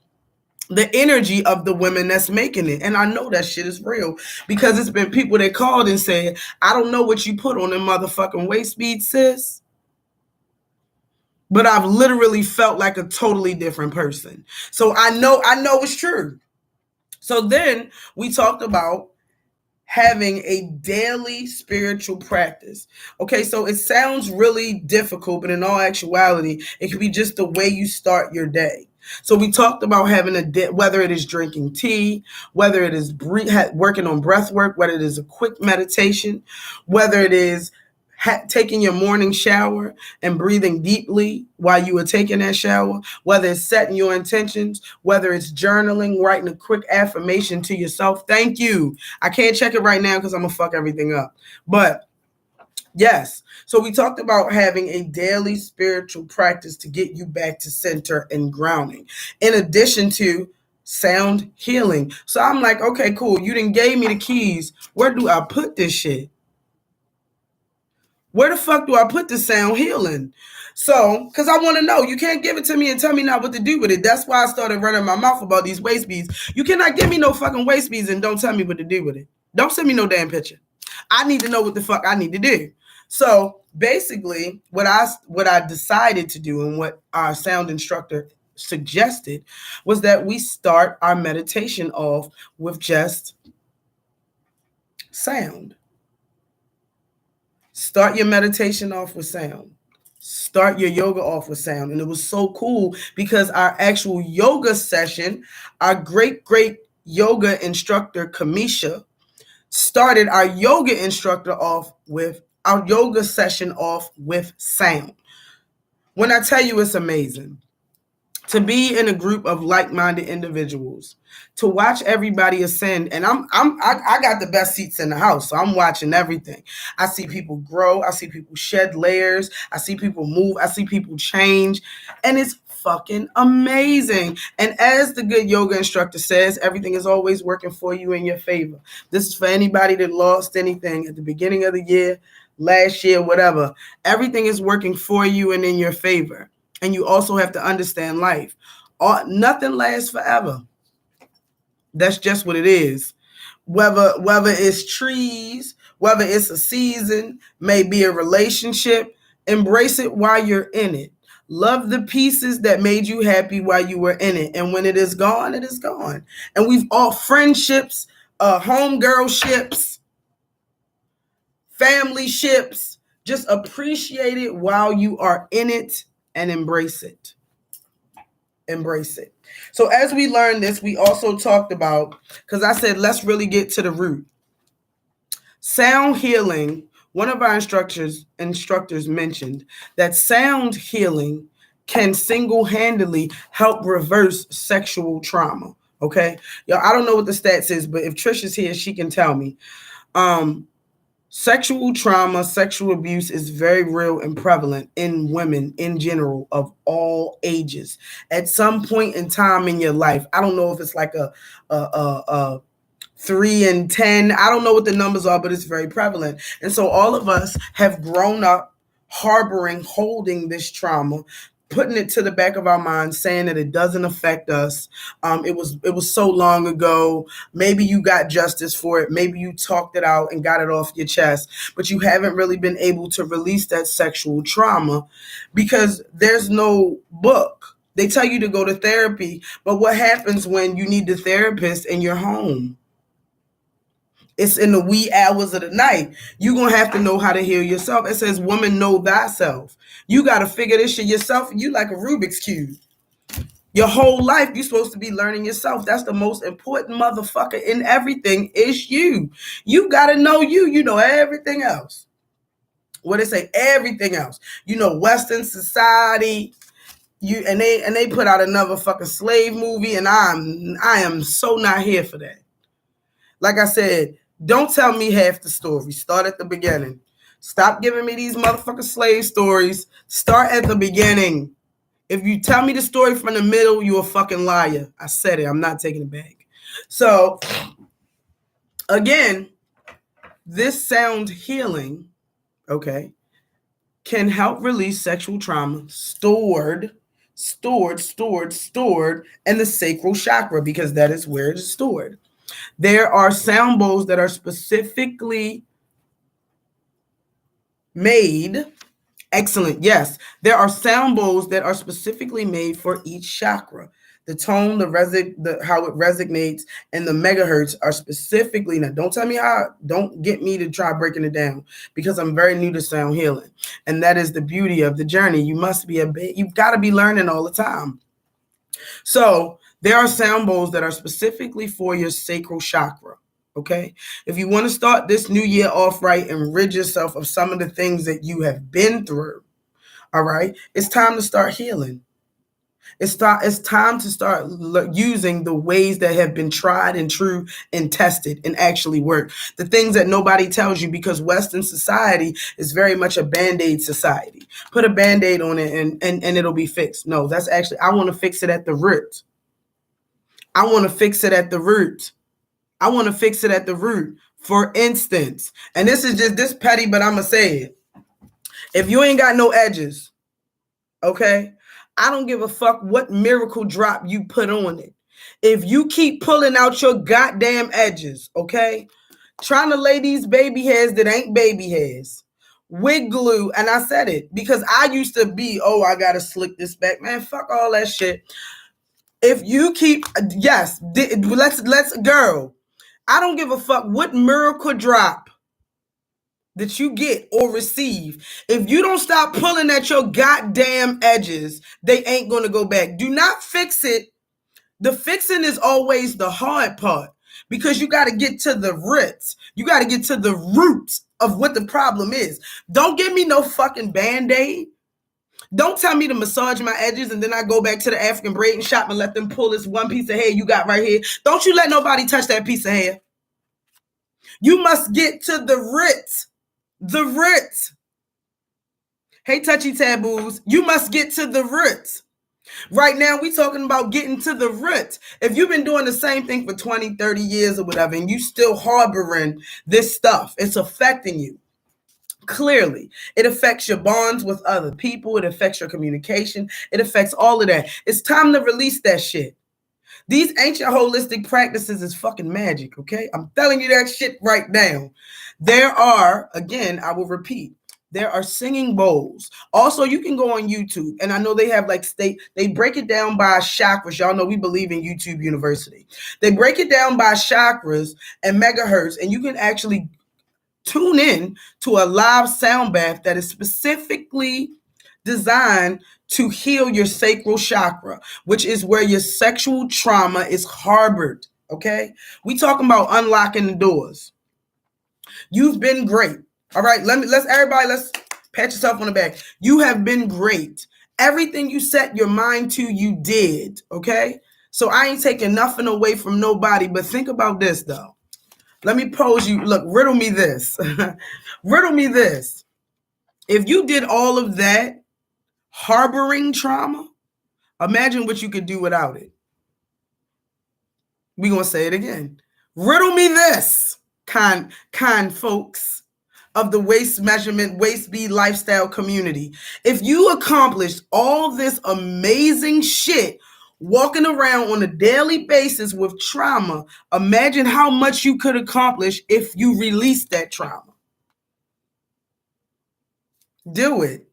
the energy of the women that's making it. And I know that shit is real because it's been people that called and said, I don't know what you put on them motherfucking waist beads, sis, but I've literally felt like a totally different person. So I know it's true. So then we talked about having a daily spiritual practice. Okay, so it sounds really difficult, but in all actuality, it can be just the way you start your day. So we talked about having whether it is drinking tea, whether it is working on breath work, whether it is a quick meditation, whether it is taking your morning shower and breathing deeply while you are taking that shower, whether it's setting your intentions, whether it's journaling, writing a quick affirmation to yourself. Thank you. I can't check it right now because I'm going to fuck everything up. But yes. So we talked about having a daily spiritual practice to get you back to center and grounding, in addition to sound healing. So I'm like, okay, cool. You done gave me the keys. Where do I put this shit? Where the fuck do I put the sound healing? So, because I want to know. You can't give it to me and tell me not what to do with it. That's why I started running my mouth about these waist beads. You cannot give me no fucking waist beads and don't tell me what to do with it. Don't send me no damn picture. I need to know what the fuck I need to do. So basically, what I decided to do and what our sound instructor suggested was that we start our meditation off with just sound. Start your meditation off with sound. Start your yoga off with sound. And it was so cool because our actual yoga session, our great yoga instructor, Kamisha, started our yoga instructor off with our yoga session off with sound. When I tell you it's amazing to be in a group of like-minded individuals, to watch everybody ascend, and I got the best seats in the house, so I'm watching everything. I see people grow, I see people shed layers, I see people move, I see people change, and it's fucking amazing. And as the good yoga instructor says, everything is always working for you in your favor. This is for anybody that lost anything at the beginning of the year, last year, whatever. Everything is working for you and in your favor. And you also have to understand life. Nothing lasts forever. That's just what it is. Whether it's trees, whether it's a season, maybe a relationship, embrace it while you're in it. Love the pieces that made you happy while you were in it. And when it is gone, it is gone. And we've all friendships, homegirlships, family ships. Just appreciate it while you are in it and embrace it. Embrace it. So as we learned this, we also talked about, because I said, let's really get to the root. Sound healing. One of our instructors mentioned that sound healing can single-handedly help reverse sexual trauma. Okay. Yo, I don't know what the stats is, but if Trish is here, she can tell me. Sexual trauma, sexual abuse is very real and prevalent in women in general of all ages. At some point in time in your life, I don't know if it's like a 3 in 10. I don't know what the numbers are, but it's very prevalent. And so all of us have grown up harboring, holding this trauma, putting it to the back of our minds, saying that it doesn't affect us. It was so long ago. Maybe you got justice for it. Maybe you talked it out and got it off your chest, but you haven't really been able to release that sexual trauma because there's no book. They tell you to go to therapy, but what happens when you need the therapist in your home? It's in the wee hours of the night. You're going to have to know how to heal yourself. It says, woman, know thyself. You got to figure this shit yourself. You like a Rubik's Cube. Your whole life, you're supposed to be learning yourself. That's the most important motherfucker in everything is you. You got to know you. You know everything else. What they say, everything else. You know, Western society. And they put out another fucking slave movie, and I am so not here for that. Like I said, don't tell me half the story. Start at the beginning. Stop giving me these motherfucking slave stories. Start at the beginning. If you tell me the story from the middle, you're a fucking liar. I said it. I'm not taking it back. So, again, this sound healing, okay, can help release sexual trauma stored in the sacral chakra, because that is where it is stored. There are sound bowls that are specifically made. Excellent. Yes, there are sound bowls that are specifically made for each chakra. The tone, how it resonates, and the megahertz are specifically. Now, don't tell me how. Don't get me to try breaking it down, because I'm very new to sound healing, and that is the beauty of the journey. You must be you've got to be learning all the time. So there are sound bowls that are specifically for your sacral chakra. Okay. If you want to start this new year off right and rid yourself of some of the things that you have been through, all right, it's time to start healing. It's time to start using the ways that have been tried and true and tested and actually work. The things that nobody tells you, because Western society is very much a Band-Aid society. Put a Band-Aid on it and it'll be fixed. No, that's actually, I want to fix it at the root. I want to fix it at the root. I want to fix it at the root. For instance, and this is just this petty, but I'm going to say it. If you ain't got no edges, okay, I don't give a fuck what miracle drop you put on it. If you keep pulling out your goddamn edges, okay, trying to lay these baby hairs that ain't baby hairs, wig glue, and I said it because I used to be, oh, I got to slick this back. Man, fuck all that shit. If you keep, yes, let's, girl, I don't give a fuck what miracle drop that you get or receive. If you don't stop pulling at your goddamn edges, they ain't going to go back. Do not fix it. The fixing is always the hard part, because you got to get to the roots. You got to get to the roots of what the problem is. Don't give me no fucking Band-Aid. Don't tell me to massage my edges and then I go back to the African braiding shop and let them pull this one piece of hair you got right here. Don't you let nobody touch that piece of hair. You must get to the roots. The roots. Hey, touchy taboos, you must get to the roots. Right now, we talking about getting to the roots. If you've been doing the same thing for 20, 30 years or whatever, and you still harboring this stuff, it's affecting you. Clearly, it affects your bonds with other people. It affects your communication. It affects all of that. It's time to release that shit. These ancient holistic practices is fucking magic, okay? I'm telling you that shit right now. There are, again, I will repeat, there are singing bowls. Also, you can go on YouTube, and I know they have they break it down by chakras. Y'all know we believe in YouTube University. They break it down by chakras and megahertz, and you can actually tune in to a live sound bath that is specifically designed to heal your sacral chakra, which is where your sexual trauma is harbored. Okay, we talking about unlocking the doors. You've been great. All right, let's pat yourself on the back. You have been great. Everything you set your mind to, you did. Okay, so I ain't taking nothing away from nobody. But think about this though. Let me pose you. Look, riddle me this. Riddle me this. If you did all of that harboring trauma, imagine what you could do without it. We're going to say it again. Riddle me this, kind folks of the waist measurement, waist bead lifestyle community. If you accomplished all this amazing shit walking around on a daily basis with trauma, imagine how much you could accomplish if you released that trauma. Do it.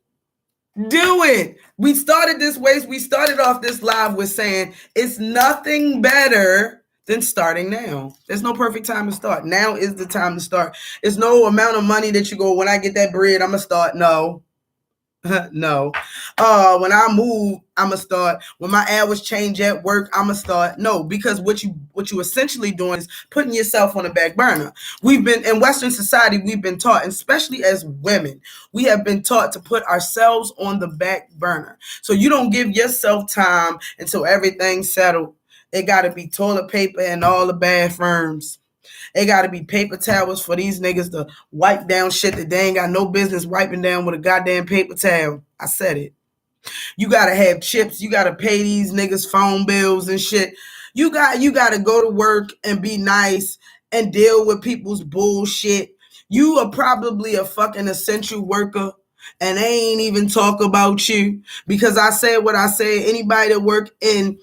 Do it. We started this way. We started off this live with saying it's nothing better than starting now. There's no perfect time to start. Now is the time to start. It's no amount of money that you go, when I get that bread, I'm going to start. No. No. When I move, I'ma start. When my hours change at work, I'ma start. No, because what you essentially doing is putting yourself on the back burner. We've been in Western society, we've been taught, and especially as women, we have been taught to put ourselves on the back burner. So you don't give yourself time until everything's settled. It gotta be toilet paper in all the bathrooms. It got to be paper towels for these niggas to wipe down shit that they ain't got no business wiping down with a goddamn paper towel. I said it. You got to have chips. You got to pay these niggas phone bills and shit. You got to go to work and be nice and deal with people's bullshit. You are probably a fucking essential worker, and they ain't even talk about you because I said what I said. Anybody that work in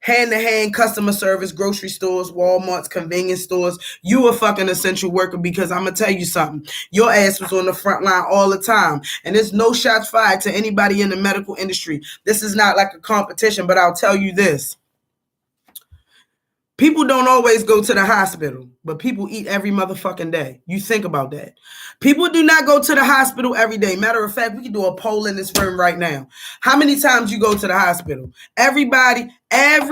hand-to-hand customer service, grocery stores, Walmart's, convenience stores, you a fucking essential worker because I'm going to tell you something. Your ass was on the front line all the time. And there's no shots fired to anybody in the medical industry. This is not like a competition, but I'll tell you this. People don't always go to the hospital, but people eat every motherfucking day. You think about that. People do not go to the hospital every day. Matter of fact, we can do a poll in this room right now. How many times you go to the hospital? Everybody in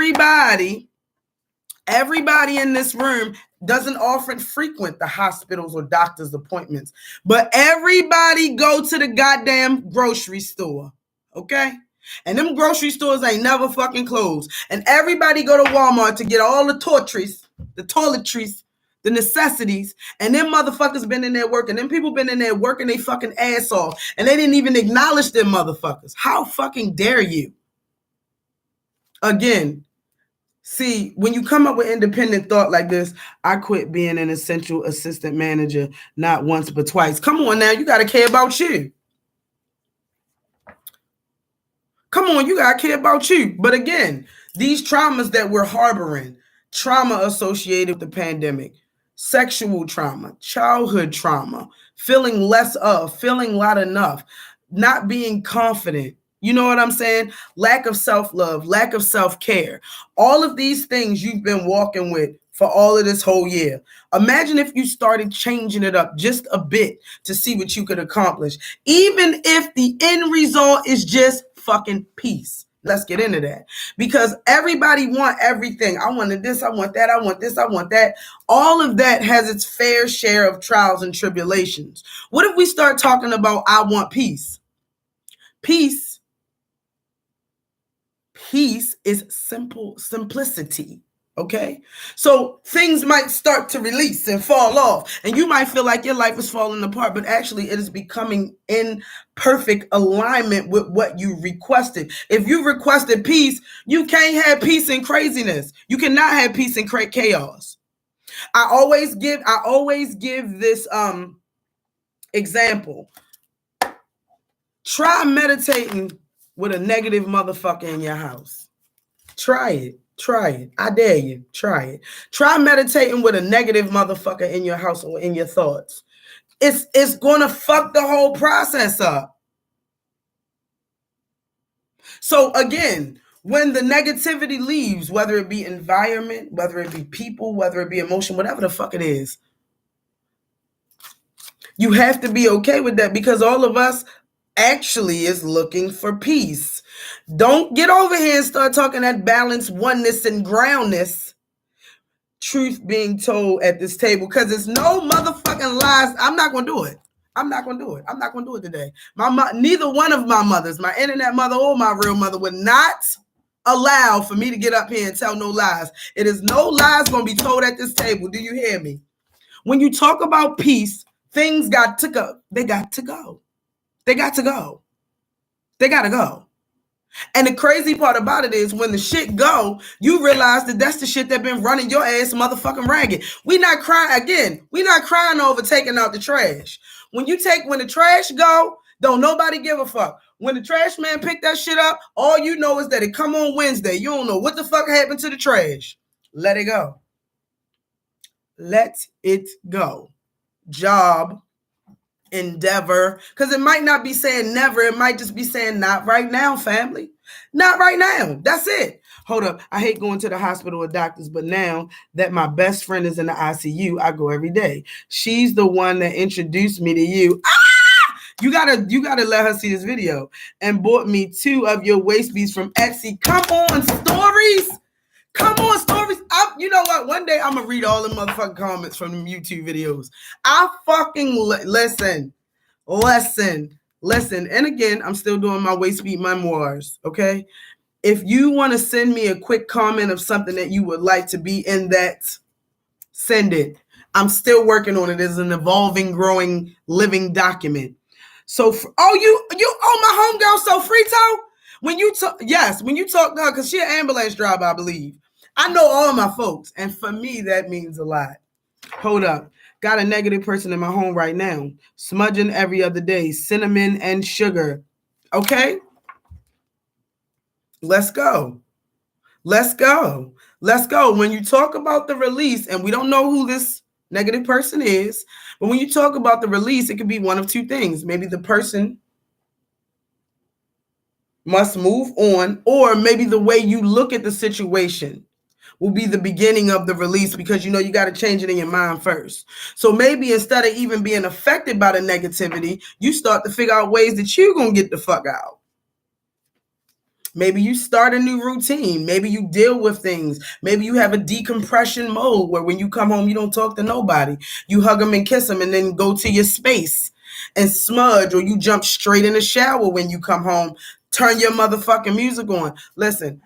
this room doesn't often frequent the hospitals or doctor's appointments, but everybody go to the goddamn grocery store, okay? And them grocery stores ain't never fucking closed. And everybody go to Walmart to get all the toiletries, the necessities. And them motherfuckers been in there working. Them people been in there working they fucking ass off. And they didn't even acknowledge them motherfuckers. How fucking dare you? Again, see, when you come up with independent thought like this, I quit being an essential assistant manager not once but twice. Come on now, you got to care about you. Come on, you got to care about you. But again, these traumas that we're harboring, trauma associated with the pandemic, sexual trauma, childhood trauma, feeling less of, feeling not enough, not being confident. You know what I'm saying? Lack of self-love, lack of self-care. All of these things you've been walking with for all of this whole year. Imagine if you started changing it up just a bit to see what you could accomplish. Even if the end result is just fucking peace. Let's get into that. Because everybody want everything. I wanted this, I want that, I want this, I want that. All of that has its fair share of trials and tribulations. What if we start talking about I want peace? Peace is simplicity. Okay, so things might start to release and fall off, and you might feel like your life is falling apart, but actually it is becoming in perfect alignment with what you requested. If you requested peace, you can't have peace in craziness. You cannot have peace in chaos. I always give this example. Try meditating with a negative motherfucker in your house. Try it. I dare you. Try it. Try meditating with a negative motherfucker in your house or in your thoughts. It's going to fuck the whole process up. So again, when the negativity leaves, whether it be environment, whether it be people, whether it be emotion, whatever the fuck it is, you have to be okay with that because all of us actually is looking for peace. Don't get over here and start talking that balance, oneness, and groundness. Truth being told at this table, because there's no motherfucking lies. I'm not gonna do it. I'm not gonna do it today. Neither one of my mothers, my internet mother or my real mother, would not allow for me to get up here and tell no lies. It is no lies gonna be told at this table. Do you hear me? When you talk about peace, things got to go. They got to go. They gotta go. And the crazy part about it is when the shit go, you realize that that's the shit that been running your ass motherfucking ragged. We not crying over taking out the trash. When the trash go, don't nobody give a fuck. When the trash man pick that shit up, all you know is that it come on Wednesday. You don't know what the fuck happened to the trash. Let it go. Let it go. Job, endeavor, because it might not be saying never, it might just be saying not right now, family. Not right now. That's it. Hold up. I hate going to the hospital or doctors, but now that my best friend is in the ICU, I go every day. She's the one that introduced me to you. You gotta let her see this video. And bought me 2 of your waist beads from Etsy. Come on, stories. You know what? One day I'm gonna read all the motherfucking comments from the YouTube videos. I fucking listen. And again, I'm still doing my waist beat memoirs. Okay. If you want to send me a quick comment of something that you would like to be in that, send it. I'm still working on it. It's an evolving, growing, living document. So, you my homegirl, so Frito. When you talk, yes, when you talk to her, because she an ambulance driver, I believe. I know all my folks, and for me, that means a lot. Hold up. Got a negative person in my home right now. Smudging every other day. Cinnamon and sugar. Okay? Let's go. Let's go. Let's go. When you talk about the release, and we don't know who this negative person is, but when you talk about the release, it could be one of two things. Maybe the person must move on, or maybe the way you look at the situation will be the beginning of the release, because you got to change it in your mind first. So maybe instead of even being affected by the negativity, you start to figure out ways that you're going to get the fuck out. Maybe you start a new routine. Maybe you deal with things. Maybe you have a decompression mode where when you come home, you don't talk to nobody. You hug them and kiss them and then go to your space and smudge, or you jump straight in the shower when you come home. Turn your motherfucking music on. Listen,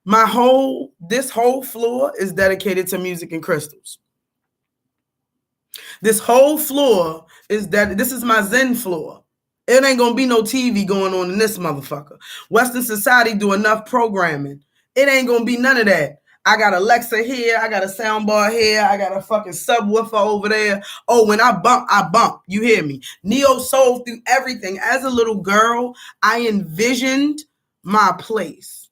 this whole floor is dedicated to music and crystals. This whole floor this is my Zen floor. It ain't gonna be no TV going on in this motherfucker. Western society do enough programming. It ain't gonna be none of that. I got Alexa here. I got a soundbar here. I got a fucking subwoofer over there. Oh, when I bump. You hear me? Neo soul through everything. As a little girl, I envisioned my place.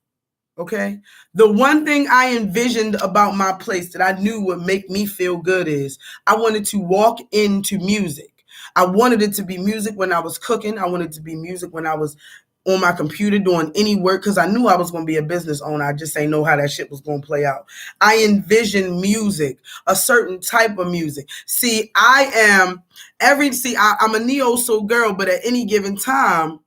Okay. The one thing I envisioned about my place that I knew would make me feel good is I wanted to walk into music. I wanted it to be music when I was cooking. I wanted it to be music when I was on my computer doing any work, because I knew I was going to be a business owner. I just ain't know how that shit was going to play out. I envisioned music, a certain type of music. See, I'm a neo soul girl, but at any given time,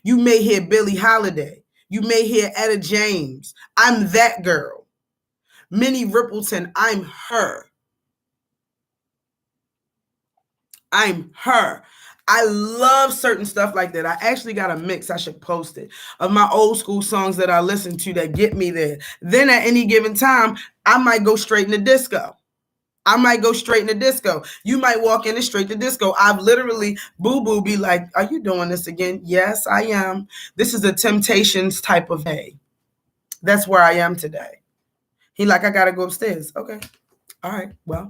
you may hear Billie Holiday. You may hear Etta James. I'm that girl. Minnie Riperton, I'm her. I'm her. I love certain stuff like that. I actually got a mix, I should post it, of my old school songs that I listen to that get me there. Then at any given time, I might go straight into disco. You might walk in and straight to disco. I've literally, Boo be like, are you doing this again? Yes, I am. This is a Temptations type of day. That's where I am today. He like, I got to go upstairs. Okay. All right. Well,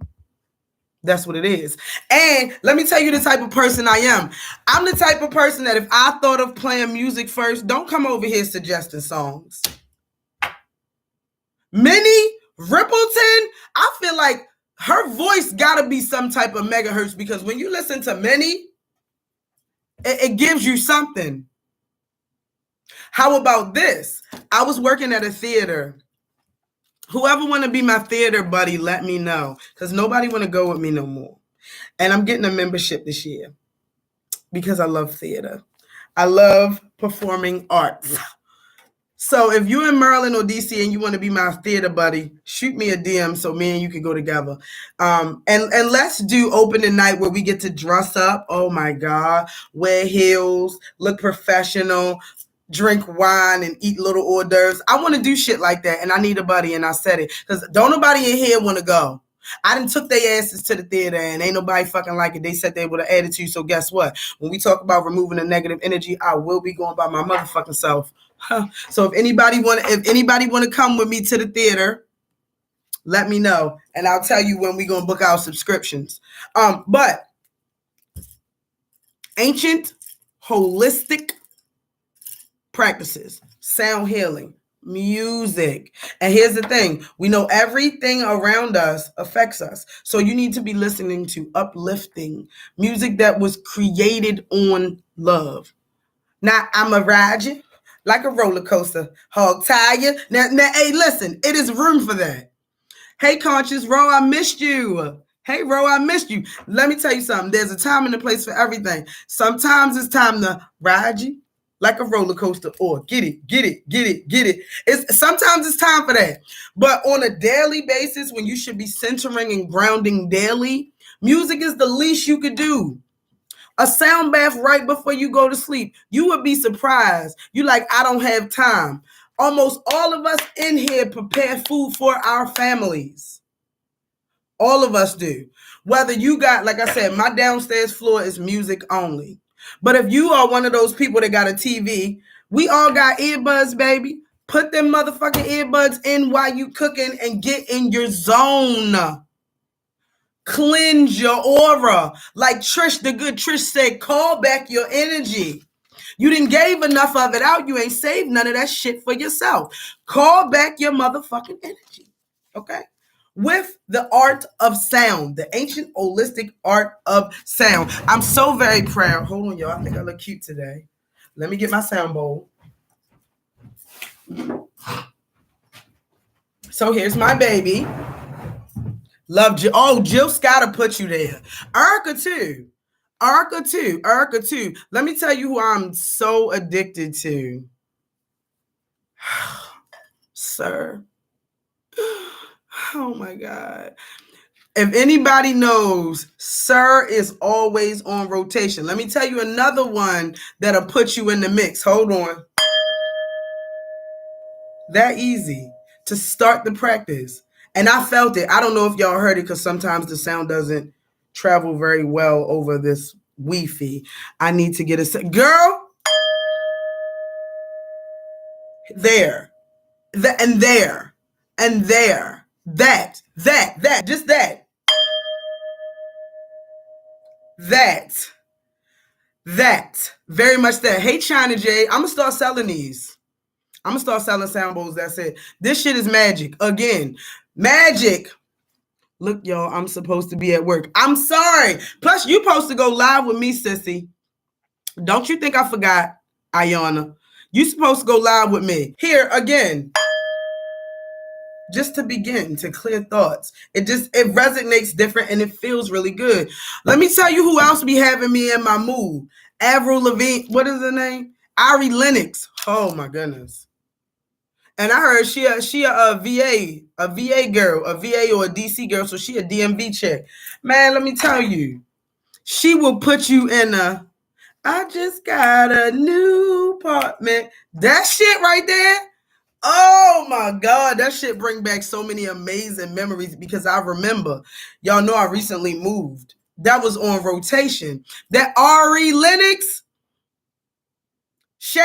that's what it is. And let me tell you the type of person I am. I'm the type of person that if I thought of playing music first, don't come over here suggesting songs. Minnie Riperton, I feel like her voice got to be some type of megahertz, because when you listen to Minnie, it gives you something. How about this? I was working at a theater. Whoever want to be my theater buddy, let me know, because nobody want to go with me no more. And I'm getting a membership this year because I love theater. I love performing arts. So if you're in Maryland or DC and you want to be my theater buddy, shoot me a DM so me and you can go together. And let's do opening night where we get to dress up. Oh my God. Wear heels, look professional, drink wine and eat little hors d'oeuvres. I want to do shit like that, and I need a buddy, and I said it. Because don't nobody in here want to go. I done took their asses to the theater, and ain't nobody fucking like it. They said they with an attitude, so guess what? When we talk about removing the negative energy, I will be going by my motherfucking self. So if anybody want to come with me to the theater, let me know, and I'll tell you when we gonna book our subscriptions. But ancient holistic practices, sound healing, music. And here's the thing, we know everything around us affects us. So you need to be listening to uplifting music that was created on love. Now, I'm a ride you like a roller coaster, hog tie you. Now, hey, listen, it is room for that. Hey, Conscious Ro, I missed you. Hey, Ro, I missed you. Let me tell you something. There's a time and a place for everything. Sometimes it's time to ride you like a roller coaster, or get it. Sometimes it's time for that. But on a daily basis, when you should be centering and grounding daily, music is the least you could do. A sound bath right before you go to sleep. You would be surprised. You like, I don't have time. Almost all of us in here prepare food for our families. All of us do. Whether you got, like I said, my downstairs floor is music only. But if you are one of those people that got a TV, we all got earbuds, baby. Put them motherfucking earbuds in while you cooking and get in your zone. Cleanse your aura. Like Trish, the good Trish said, call back your energy. You didn't gave enough of it out. You ain't saved none of that shit for yourself. Call back your motherfucking energy. Okay? With the art of sound, the ancient holistic art of sound. I'm so very proud. Hold on, y'all. I think I look cute today. Let me get my sound bowl. So here's my baby. Love Jill. Oh, Jill Scott'll put you there. Erica too. Let me tell you who I'm so addicted to. Sir. Oh my God. If anybody knows, Sir is always on rotation. Let me tell you another one that'll put you in the mix. Hold on. That easy to start the practice. And I felt it. I don't know if y'all heard it because sometimes the sound doesn't travel very well over this Wi-Fi. I need to get a girl. There. And there. And there. That. Just that. That. Very much that. Hey, China J. I'm going to start selling these. I'm going to start selling sound bowls. That's it. This shit is magic. Again, magic. Look, y'all, I'm supposed to be at work. I'm sorry. Plus, you supposed to go live with me, sissy. Don't you think I forgot, Ayana? You supposed to go live with me. Here, again. Just to begin, to clear thoughts. It resonates different and it feels really good. Let me tell you who else be having me in my mood. Avril Lavigne, what is her name? Ari Lennox. Oh my goodness. And I heard she a VA girl, a VA or a DC girl, so she a DMV chick. Man, let me tell you, she will put you in I just got a new apartment. That shit right there. Oh my God, that shit bring back so many amazing memories because I remember, y'all know I recently moved. That was on rotation. That Ari Lennox, she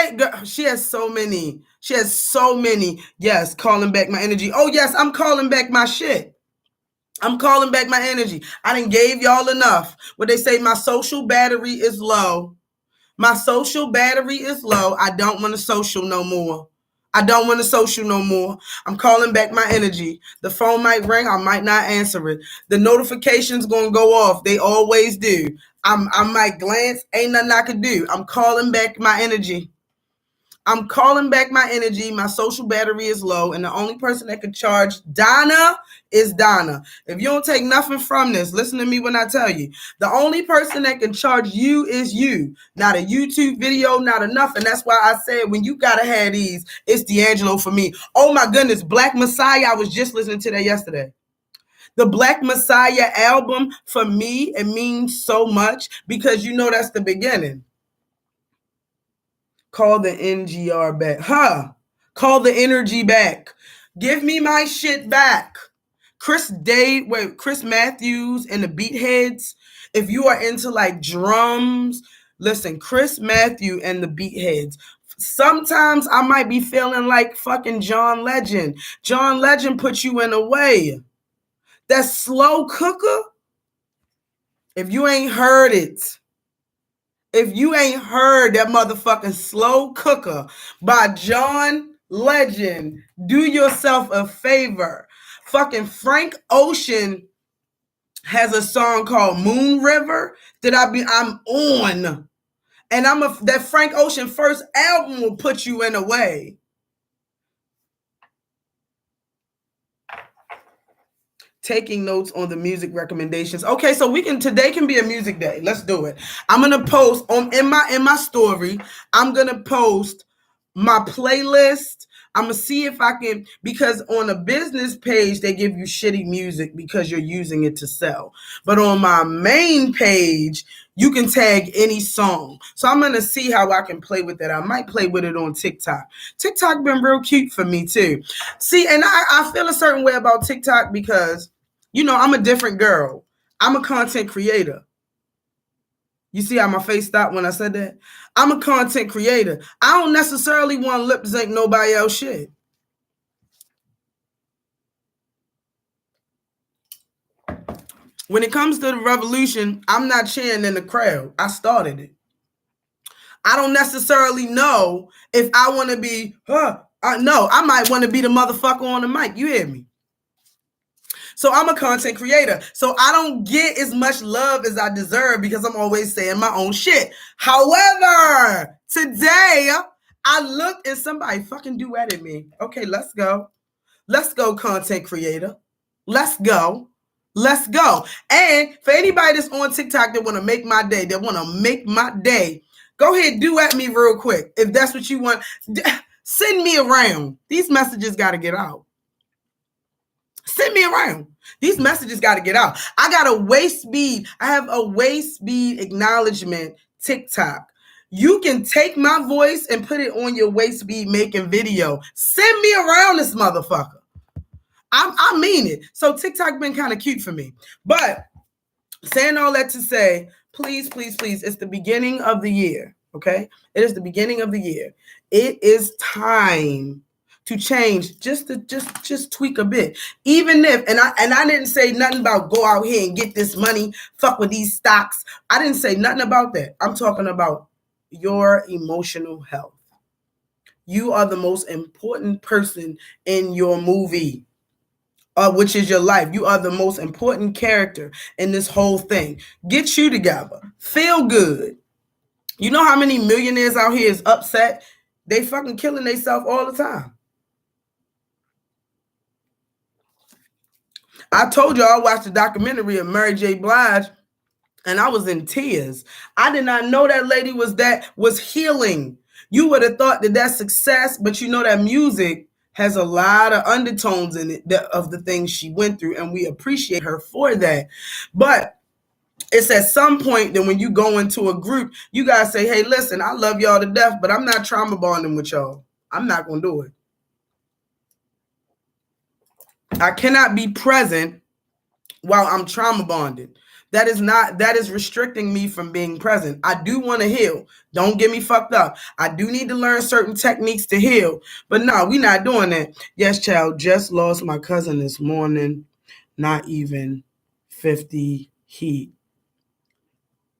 has so many. Yes, calling back my energy. Oh yes, I'm calling back my shit. I'm calling back my energy. I done gave y'all enough. What they say, my social battery is low. My social battery is low. I don't want to social no more. I'm calling back my energy. The phone might ring. I might not answer it. The notifications gonna go off. They always do. I might glance. Ain't nothing I could do. I'm calling back my energy. My social battery is low, and the only person that can charge Donna is Donna. If you don't take nothing from this, listen to me when I tell you. The only person that can charge you is you. Not a YouTube video, not a nothing. That's why I said when you gotta have these, it's D'Angelo for me. Oh my goodness, Black Messiah. I was just listening to that yesterday. The Black Messiah album, for me, it means so much because you know that's the beginning. Call the NGR back. Call the energy back. Give me my shit back. Chris Matthews and the Beatheads. If you are into like drums, listen, Chris Matthews and the Beatheads. Sometimes I might be feeling like fucking John Legend. John Legend put you in a way. That slow cooker, if you ain't heard it, if you ain't heard that motherfucking slow cooker by John Legend, do yourself a favor. Fucking Frank Ocean has a song called Moon River that I'm on. And that Frank Ocean first album will put you in a way. Taking notes on the music recommendations. Okay, so today can be a music day. Let's do it. I'm gonna post in my story. I'm gonna post my playlist. I'm gonna see if I can, because on a business page they give you shitty music because you're using it to sell. But on my main page, you can tag any song. So I'm gonna see how I can play with that. I might play with it on TikTok. TikTok been real cute for me too. See, and I feel a certain way about TikTok because I'm a different girl. I'm a content creator. You see how my face stopped when I said that? I'm a content creator. I don't necessarily want to lip sync nobody else shit. When it comes to the revolution, I'm not cheering in the crowd. I started it. I don't necessarily know if I want to be, no, I might want to be the motherfucker on the mic. You hear me? So I'm a content creator. So I don't get as much love as I deserve because I'm always saying my own shit. However, today I looked and somebody fucking duetted me. Okay, let's go. Let's go, content creator. Let's go. Let's go. And for anybody that's on TikTok that want to make my day, go ahead, duet me real quick. If that's what you want, send me around. These messages got to get out. Send me around. These messages got to get out. I got a waist speed. I have a waist speed acknowledgement TikTok. You can take my voice and put it on your waist speed making video. Send me around this motherfucker. I mean it. So TikTok been kind of cute for me. But saying all that to say, please, please, please, it's the beginning of the year, okay? It is the beginning of the year. It is time to change, just tweak a bit. Even if, and I didn't say nothing about go out here and get this money, fuck with these stocks. I didn't say nothing about that. I'm talking about your emotional health. You are the most important person in your movie. Which is your life. You are the most important character in this whole thing. Get you together. Feel good. You know how many millionaires out here is upset? They fucking killing themselves all the time. I told you I watched the documentary of Mary J. Blige and I was in tears. I did not know that lady was healing. You would have thought that that's success, but you know that music has a lot of undertones in it of the things she went through, and we appreciate her for that. But it's at some point that when you go into a group, you guys say, hey, listen, I love y'all to death, but I'm not trauma bonding with y'all. I'm not going to do it. I cannot be present while I'm trauma bonded. That is restricting me from being present. I do want to heal. Don't get me fucked up. I do need to learn certain techniques to heal. But no, we're not doing that. Yes, child, just lost my cousin this morning. Not even 50 heat.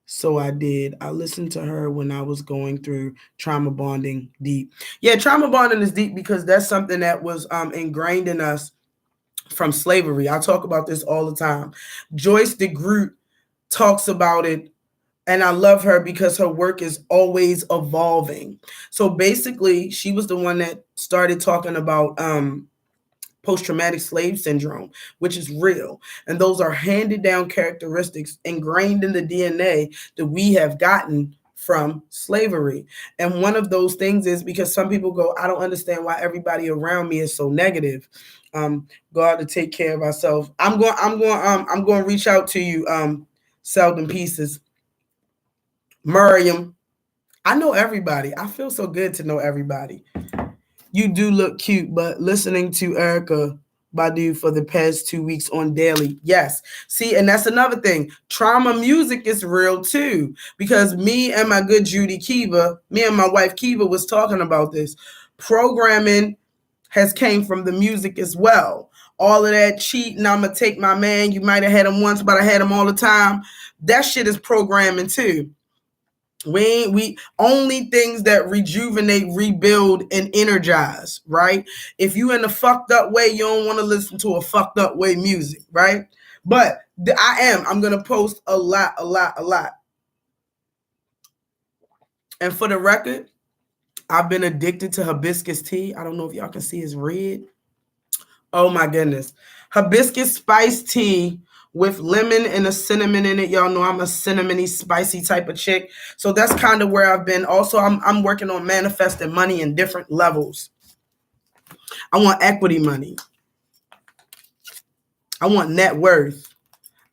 So I did. I listened to her when I was going through trauma bonding deep. Yeah, trauma bonding is deep because that's something that was ingrained in us from slavery. I talk about this all the time. Joyce DeGroot talks about it, and I love her because her work is always evolving. So basically, she was the one that started talking about post-traumatic slave syndrome, which is real. And those are handed down characteristics ingrained in the DNA that we have gotten from slavery. And one of those things is because some people go, I don't understand why everybody around me is so negative. Go out to take care of ourselves. I'm going to reach out to you, Seldom Pieces. Miriam. I know everybody. I feel so good to know everybody. You do look cute, but listening to Erykah Badu for the past 2 weeks on daily. Yes. See, and that's another thing. Trauma music is real too, because me and my good Judy Kiva, me and my wife Kiva was talking about this. Programming has came from the music as well. All of that cheating, I'm going to take my man. You might have had him once, but I had him all the time. That shit is programming too. We only things that rejuvenate, rebuild, and energize, right? If you in a fucked up way, you don't want to listen to a fucked up way music, right? But I'm going to post a lot. And for the record, I've been addicted to hibiscus tea. I don't know if y'all can see it's red. Oh my goodness. Hibiscus spice tea with lemon and a cinnamon in it. Y'all know I'm a cinnamony, spicy type of chick. So that's kind of where I've been. Also, I'm working on manifesting money in different levels. I want equity money. I want net worth.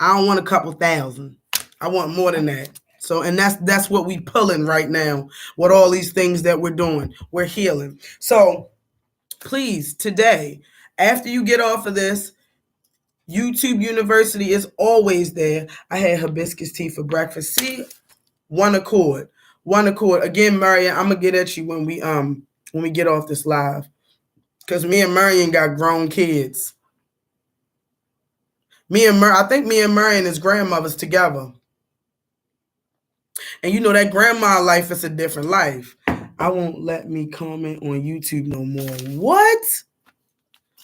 I don't want a couple thousand. I want more than that. So, and that's what we pulling right now with all these things that we're doing. We're healing. So please, today, after you get off of this, YouTube University is always there. I had hibiscus tea for breakfast. See, one accord. Again, Marion, I'm gonna get at you when we get off this live, because me and Marion got grown kids. I think me and Marion is grandmothers together. And you know that grandma life is a different life. I won't let me comment on YouTube no more. What?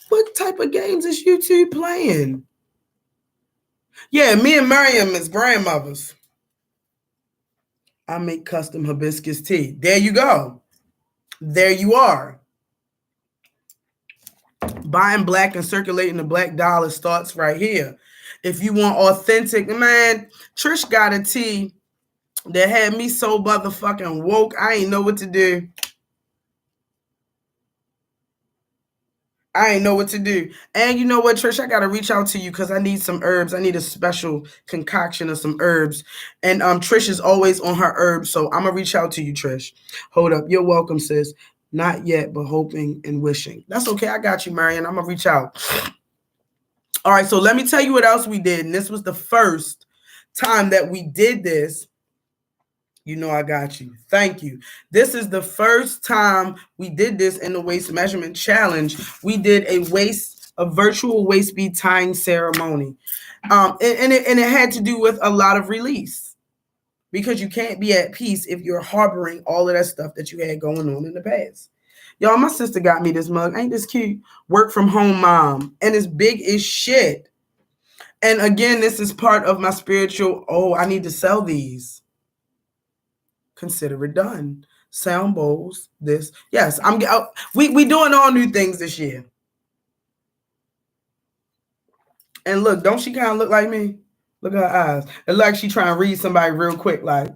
What type of games is YouTube playing? Yeah, me and Miriam is grandmothers. I make custom hibiscus tea. There you go. There you are. Buying black and circulating the black dollar starts right here. If you want authentic, man, Trish got a tea that had me so motherfucking woke, I ain't know what to do. And you know what, Trish? I got to reach out to you because I need some herbs. I need a special concoction of some herbs. And Trish is always on her herbs. So I'm going to reach out to you, Trish. Hold up. You're welcome, sis. Not yet, but hoping and wishing. That's okay. I got you, Marion. I'm going to reach out. All right. So let me tell you what else we did. And this was the first time that we did this. You know I got you. Thank you. This is the first time we did this in the waist measurement challenge. We did a virtual waist bead tying ceremony. And it had to do with a lot of release, because you can't be at peace if you're harboring all of that stuff that you had going on in the past. Y'all, my sister got me this mug. Ain't this cute? Work from home mom. And it's big as shit. And again, this is part of my spiritual, I need to sell these. Consider it done. Sound bowls, this. Yes, we doing all new things this year. And look, don't she kind of look like me? Look at her eyes. It's like she trying to read somebody real quick, like,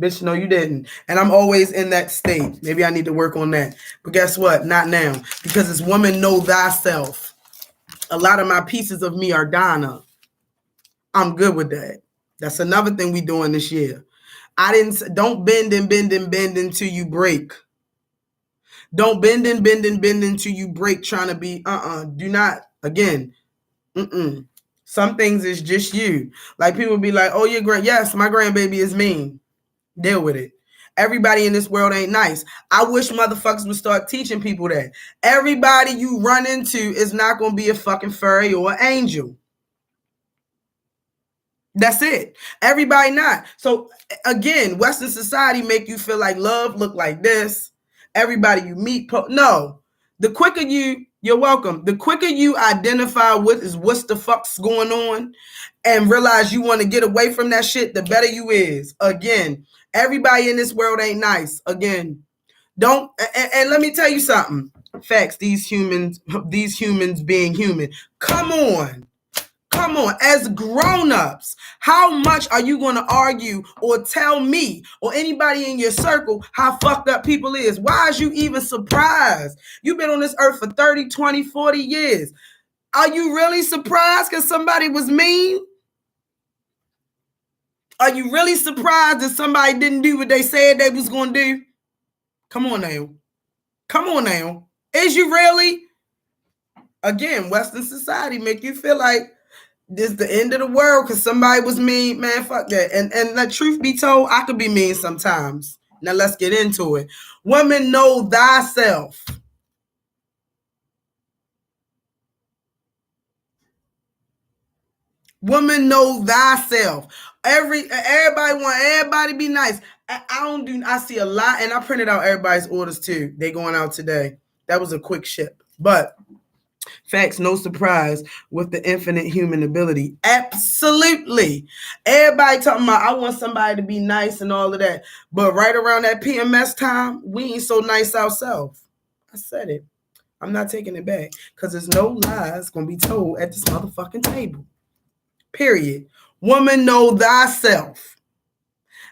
bitch, no, you didn't. And I'm always in that state. Maybe I need to work on that. But guess what? Not now. Because it's woman, know thyself. A lot of my pieces of me are Donna. I'm good with that. That's another thing we doing this year. Don't bend and bend and bend until you break. Don't bend and bend and bend until you break trying to be, do not, again, Some things is just you. Like people be like, oh, yes, my grandbaby is mean. Deal with it. Everybody in this world ain't nice. I wish motherfuckers would start teaching people that. Everybody you run into is not going to be a fucking fairy or an angel. That's it. Everybody not. So again, Western society make you feel like love look like this. Everybody you meet, no. The quicker you're welcome. The quicker you identify what's the fuck's going on and realize you want to get away from that shit, the better you is. Again, everybody in this world ain't nice. Again, don't. And let me tell you something. Facts. These humans being human. Come on. As grown-ups, how much are you going to argue or tell me or anybody in your circle how fucked up people is? Why is you even surprised? You've been on this earth for 30, 20, 40 years. Are you really surprised because somebody was mean? Are you really surprised that somebody didn't do what they said they was going to do? Come on now. Is you really? Again, Western society make you feel like this is the end of the world because somebody was mean. Man, fuck that. And the truth be told, I could be mean sometimes. Now let's get into it. Women, know thyself. Woman, know thyself. Everybody want everybody to be nice. I see a lot, and I printed out everybody's orders too. They going out today. That was a quick ship. But facts, no surprise with the infinite human ability. Absolutely. Everybody talking about I want somebody to be nice and all of that. But right around that PMS time, we ain't so nice ourselves. I said it. I'm not taking it back because there's no lies going to be told at this motherfucking table. Period. Woman, know thyself.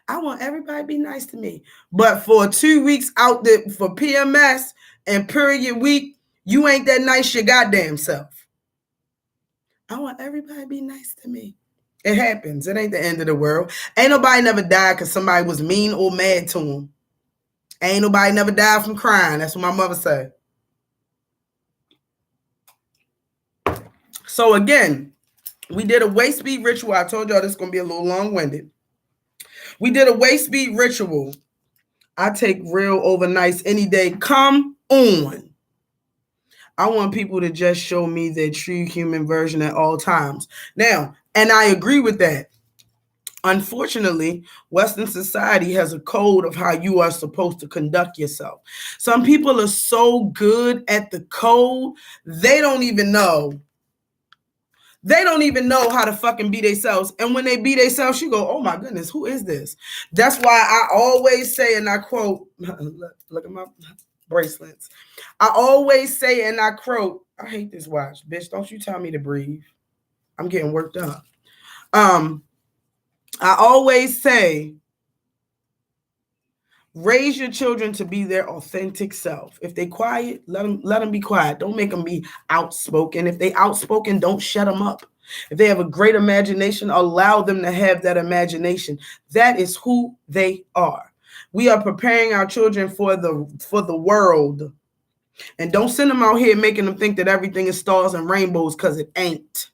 I want everybody to be nice to me. But for 2 weeks out there for PMS and period week, you ain't that nice your goddamn self. I want everybody to be nice to me. It happens. It ain't the end of the world. Ain't nobody never died because somebody was mean or mad to them. Ain't nobody never died from crying. That's what my mother said. So again, we did a waist bead ritual. I told y'all this is going to be a little long-winded. We did a waist bead ritual. I take real overnights any day. Come on. I want people to just show me their true human version at all times. Now, and I agree with that. Unfortunately, Western society has a code of how you are supposed to conduct yourself. Some people are so good at the code, they don't even know. They don't even know how to fucking be themselves. And when they be themselves, you go, oh my goodness, who is this? That's why I always say, and I quote, look at my bracelets. I always say, and I quote, I hate this watch, bitch. Don't you tell me to breathe. I'm getting worked up. I always say, raise your children to be their authentic self. If they quiet, let them be quiet. Don't make them be outspoken. If they outspoken, don't shut them up. If they have a great imagination, allow them to have that imagination. That is who they are. We are preparing our children for the world. And don't send them out here making them think that everything is stars and rainbows, because it ain't.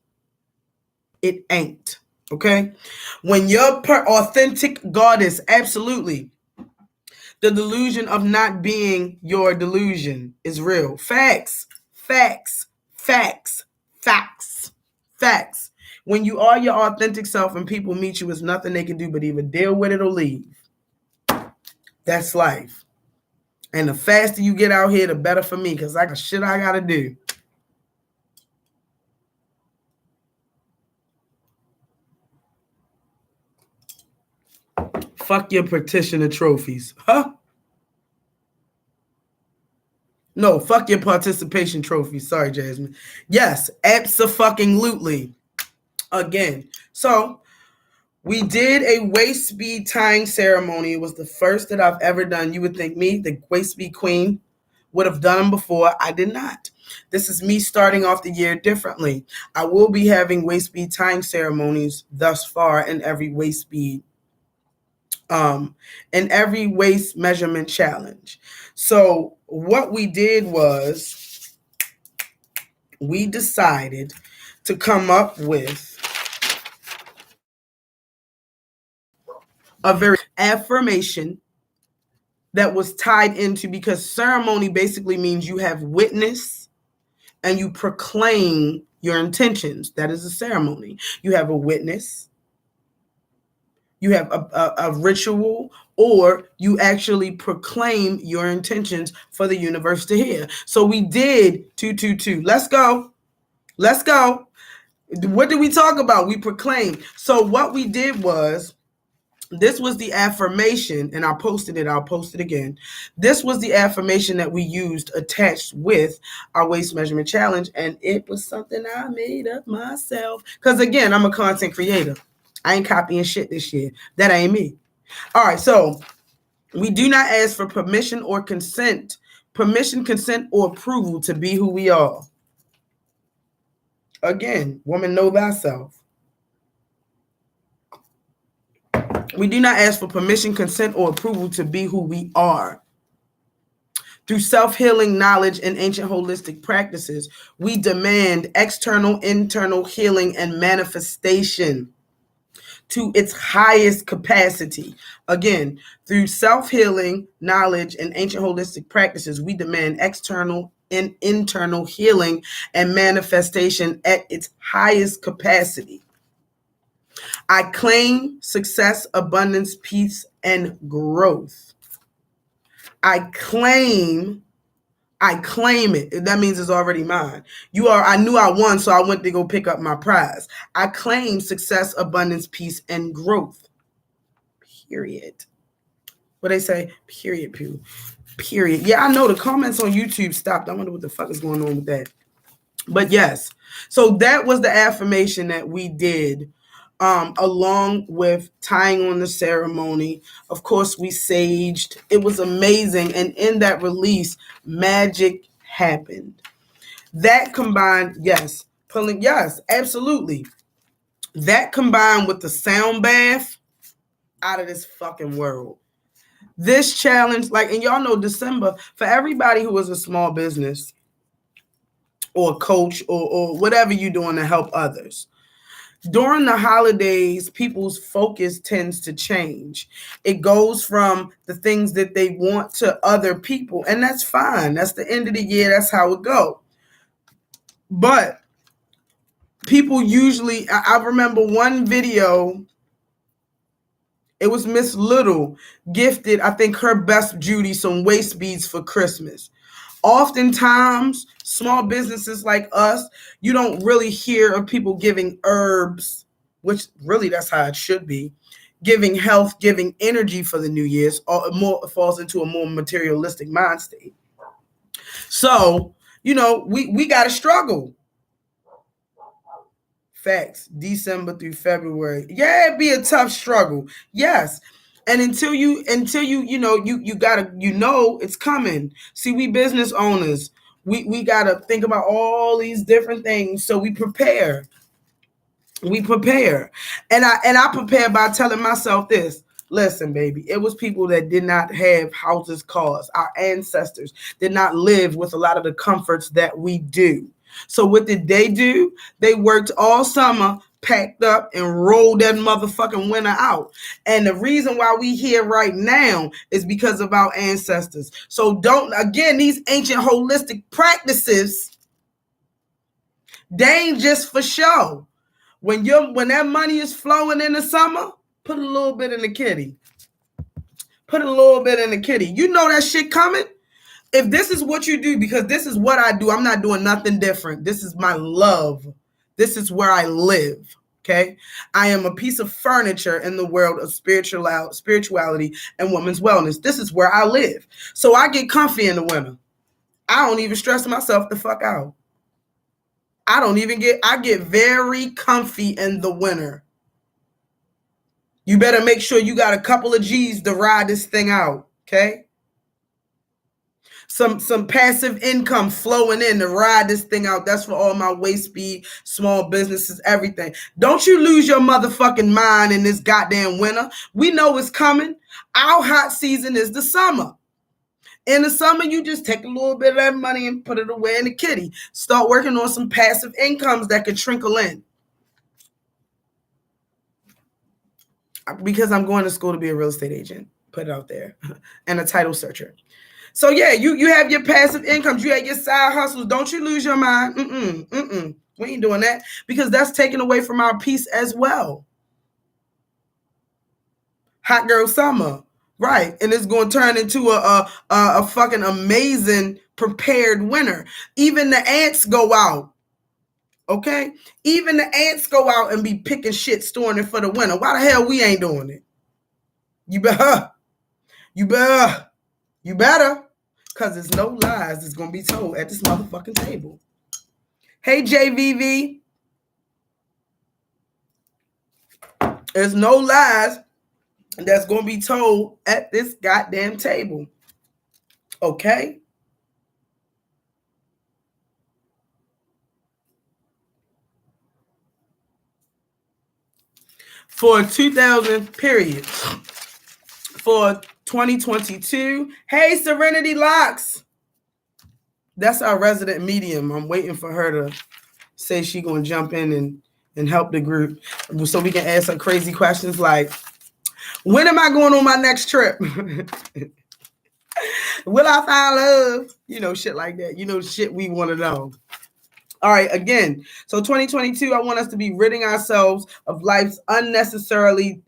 It ain't. Okay? When your authentic goddess, absolutely, the delusion of not being your delusion is real. Facts, facts, facts, facts, facts. When you are your authentic self and people meet you, there's nothing they can do but either deal with it or leave. That's life. And the faster you get out here, the better for me, because I got shit I got to do. Fuck your petitioner trophies. Huh? No, fuck your participation trophies. Sorry, Jasmine. Yes, abso-fucking-lutely. Again. So, we did a waist bead tying ceremony. It was the first that I've ever done. You would think me, the waist bead queen, would have done them before. I did not. This is me starting off the year differently. I will be having waist bead tying ceremonies thus far in every waist bead in every waist measurement challenge. So what we did was we decided to come up with a very affirmation that was tied into, because ceremony basically means you have witness and you proclaim your intentions. That is a ceremony. You have a witness, you have a ritual, or you actually proclaim your intentions for the universe to hear. So we did 222. Let's go. Let's go. What did we talk about? We proclaimed. So what we did was, this was the affirmation, and I posted it. I'll post it again. This was the affirmation that we used attached with our waist measurement challenge, and it was something I made up myself. Because again, I'm a content creator. I ain't copying shit this year. That ain't me. All right, so we do not ask for permission or consent. Permission, consent, or approval to be who we are. Again, woman, know thyself. We do not ask for permission, consent, or approval to be who we are. Through self-healing knowledge and ancient holistic practices, we demand external, internal healing and manifestation to its highest capacity. Again, through self-healing knowledge and ancient holistic practices, we demand external and internal healing and manifestation at its highest capacity. I claim success, abundance, peace, and growth. I claim it. That means it's already mine. I knew I won, so I went to go pick up my prize. I claim success, abundance, peace, and growth. Period. What they say? Period, Pew. Period. Yeah, I know the comments on YouTube stopped. I wonder what the fuck is going on with that. But yes, so that was the affirmation that we did, along with tying on the ceremony. Of course, we saged. It was amazing. And in that release, magic happened. That combined, yes, absolutely. That combined with the sound bath, out of this fucking world. This challenge, and y'all know December, for everybody who is a small business, or coach or whatever you're doing to help others. During the holidays, people's focus tends to change. It goes from the things that they want to other people, and that's fine. That's the end of the year. That's how it goes. But people usually, I remember one video, it was Miss Little gifted, I think, her best Judy some waist beads for Christmas. Oftentimes, small businesses like us, you don't really hear of people giving herbs, which really that's how it should be, giving health, giving energy for the New Year's, or more falls into a more materialistic mind state. So, we got to struggle. Facts. December through February. Yeah, it'd be a tough struggle. Yes. And until you gotta, it's coming. See, we business owners, we gotta think about all these different things. So we prepare. And I prepare by telling myself this. Listen, baby, it was people that did not have houses, cars. Our ancestors did not live with a lot of the comforts that we do. So what did they do? They worked all summer, packed up, and rolled that motherfucking winter out. And the reason why we here right now is because of our ancestors. So these ancient holistic practices, they ain't just for show. When that money is flowing in the summer, put a little bit in the kitty. Put a little bit in the kitty. You know that shit coming. If this is what you do, because this is what I do, I'm not doing nothing different. This is my love. This is where I live. Okay. I am a piece of furniture in the world of spirituality and women's wellness. This is where I live. So I get comfy in the winter. I don't even stress myself the fuck out. I get very comfy in the winter. You better make sure you got a couple of G's to ride this thing out. Okay. Some passive income flowing in to ride this thing out. That's for all my waist speed, small businesses, everything. Don't you lose your motherfucking mind in this goddamn winter. We know it's coming. Our hot season is the summer. In the summer, you just take a little bit of that money and put it away in the kitty. Start working on some passive incomes that could trickle in. Because I'm going to school to be a real estate agent. Put it out there. And a title searcher. So yeah, you have your passive incomes, you have your side hustles. Don't you lose your mind. We ain't doing that, because that's taken away from our peace as well. Hot girl summer, right? And it's going to turn into a fucking amazing prepared winter. Even the ants go out. Okay? Even the ants go out and be picking shit, storing it for the winter. Why the hell we ain't doing it? You better. Because there's no lies that's going to be told at this motherfucking table. Hey, JVV. There's no lies that's going to be told at this goddamn table. Okay? For 2000 period. For 2022. Hey, Serenity Locks. That's our resident medium. I'm waiting for her to say she's going to jump in and help the group so we can ask her crazy questions like, when am I going on my next trip? Will I find love? Shit like that. Shit we want to know. All right, again. So 2022, I want us to be ridding ourselves of life's unnecessary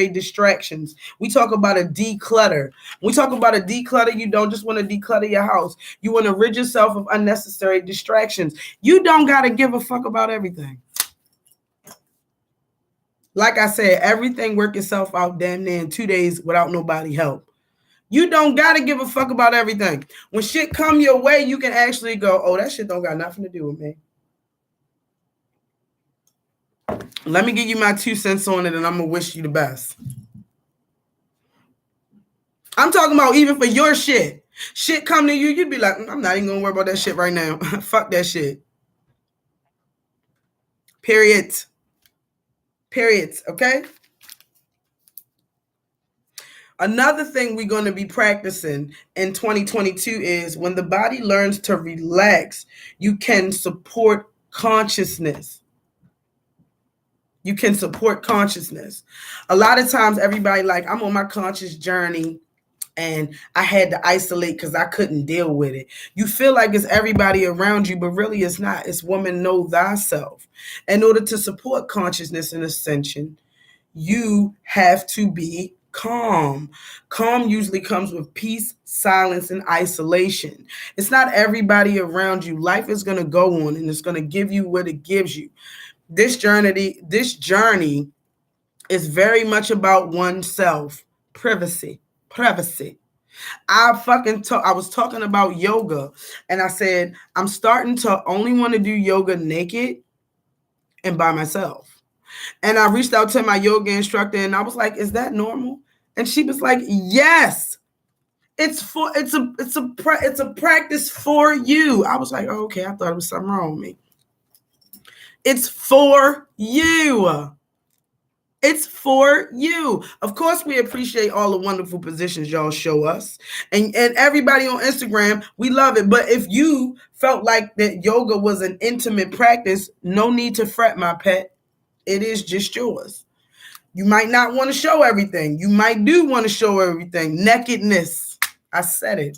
distractions. We talk about a declutter. When we talk about a declutter, you don't just want to declutter your house. You want to rid yourself of unnecessary distractions. You don't got to give a fuck about everything. Like I said, everything work itself out damn near in 2 days without nobody help. You don't got to give a fuck about everything. When shit come your way, you can actually go, oh, that shit don't got nothing to do with me. Let me give you my 2 cents on it, and I'm going to wish you the best. I'm talking about even for your shit. Shit come to you, you'd be like, I'm not even going to worry about that shit right now. Fuck that shit. Periods, okay? Another thing we're going to be practicing in 2022 is when the body learns to relax, you can support consciousness. You can support consciousness. A lot of times everybody like, I'm on my conscious journey and I had to isolate because I couldn't deal with it. You feel like it's everybody around you, but really it's not. It's woman, know thyself. In order to support consciousness and ascension, you have to be calm. Calm usually comes with peace, silence, and isolation. It's not everybody around you. Life is going to go on and it's going to give you what it gives you. This journey is very much about oneself. Privacy. I was talking about yoga and I said, I'm starting to only want to do yoga naked and by myself. And I reached out to my yoga instructor and I was like, is that normal? And she was like, yes, it's a practice for you. I was like, oh, okay. I thought there was something wrong with me. It's for you. It's for you. Of course, we appreciate all the wonderful positions y'all show us. And everybody on Instagram, we love it. But if you felt like that yoga was an intimate practice, no need to fret, my pet. It is just yours. You might not want to show everything. You might do want to show everything. Nakedness. I said it.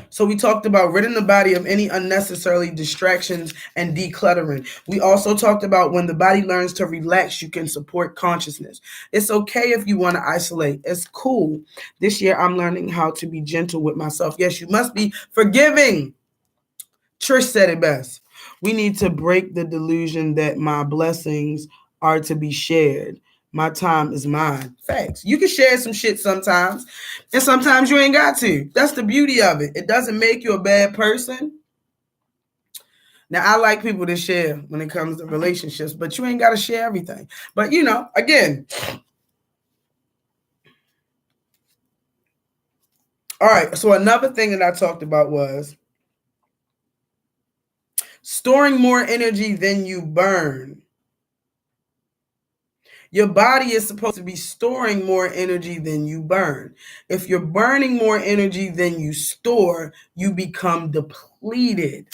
So we talked about ridding the body of any unnecessary distractions and decluttering. We also talked about when the body learns to relax, you can support consciousness. It's okay if you want to isolate. It's cool. This year, I'm learning how to be gentle with myself. Yes, you must be forgiving. Trish said it best. We need to break the delusion that my blessings are to be shared. My time is mine. Facts. You can share some shit sometimes, and sometimes you ain't got to. That's the beauty of it. It doesn't make you a bad person. Now, I like people to share when it comes to relationships, but you ain't got to share everything. But, again. All right. So another thing that I talked about was storing more energy than you burn. Your body is supposed to be storing more energy than you burn. If you're burning more energy than you store, you become depleted.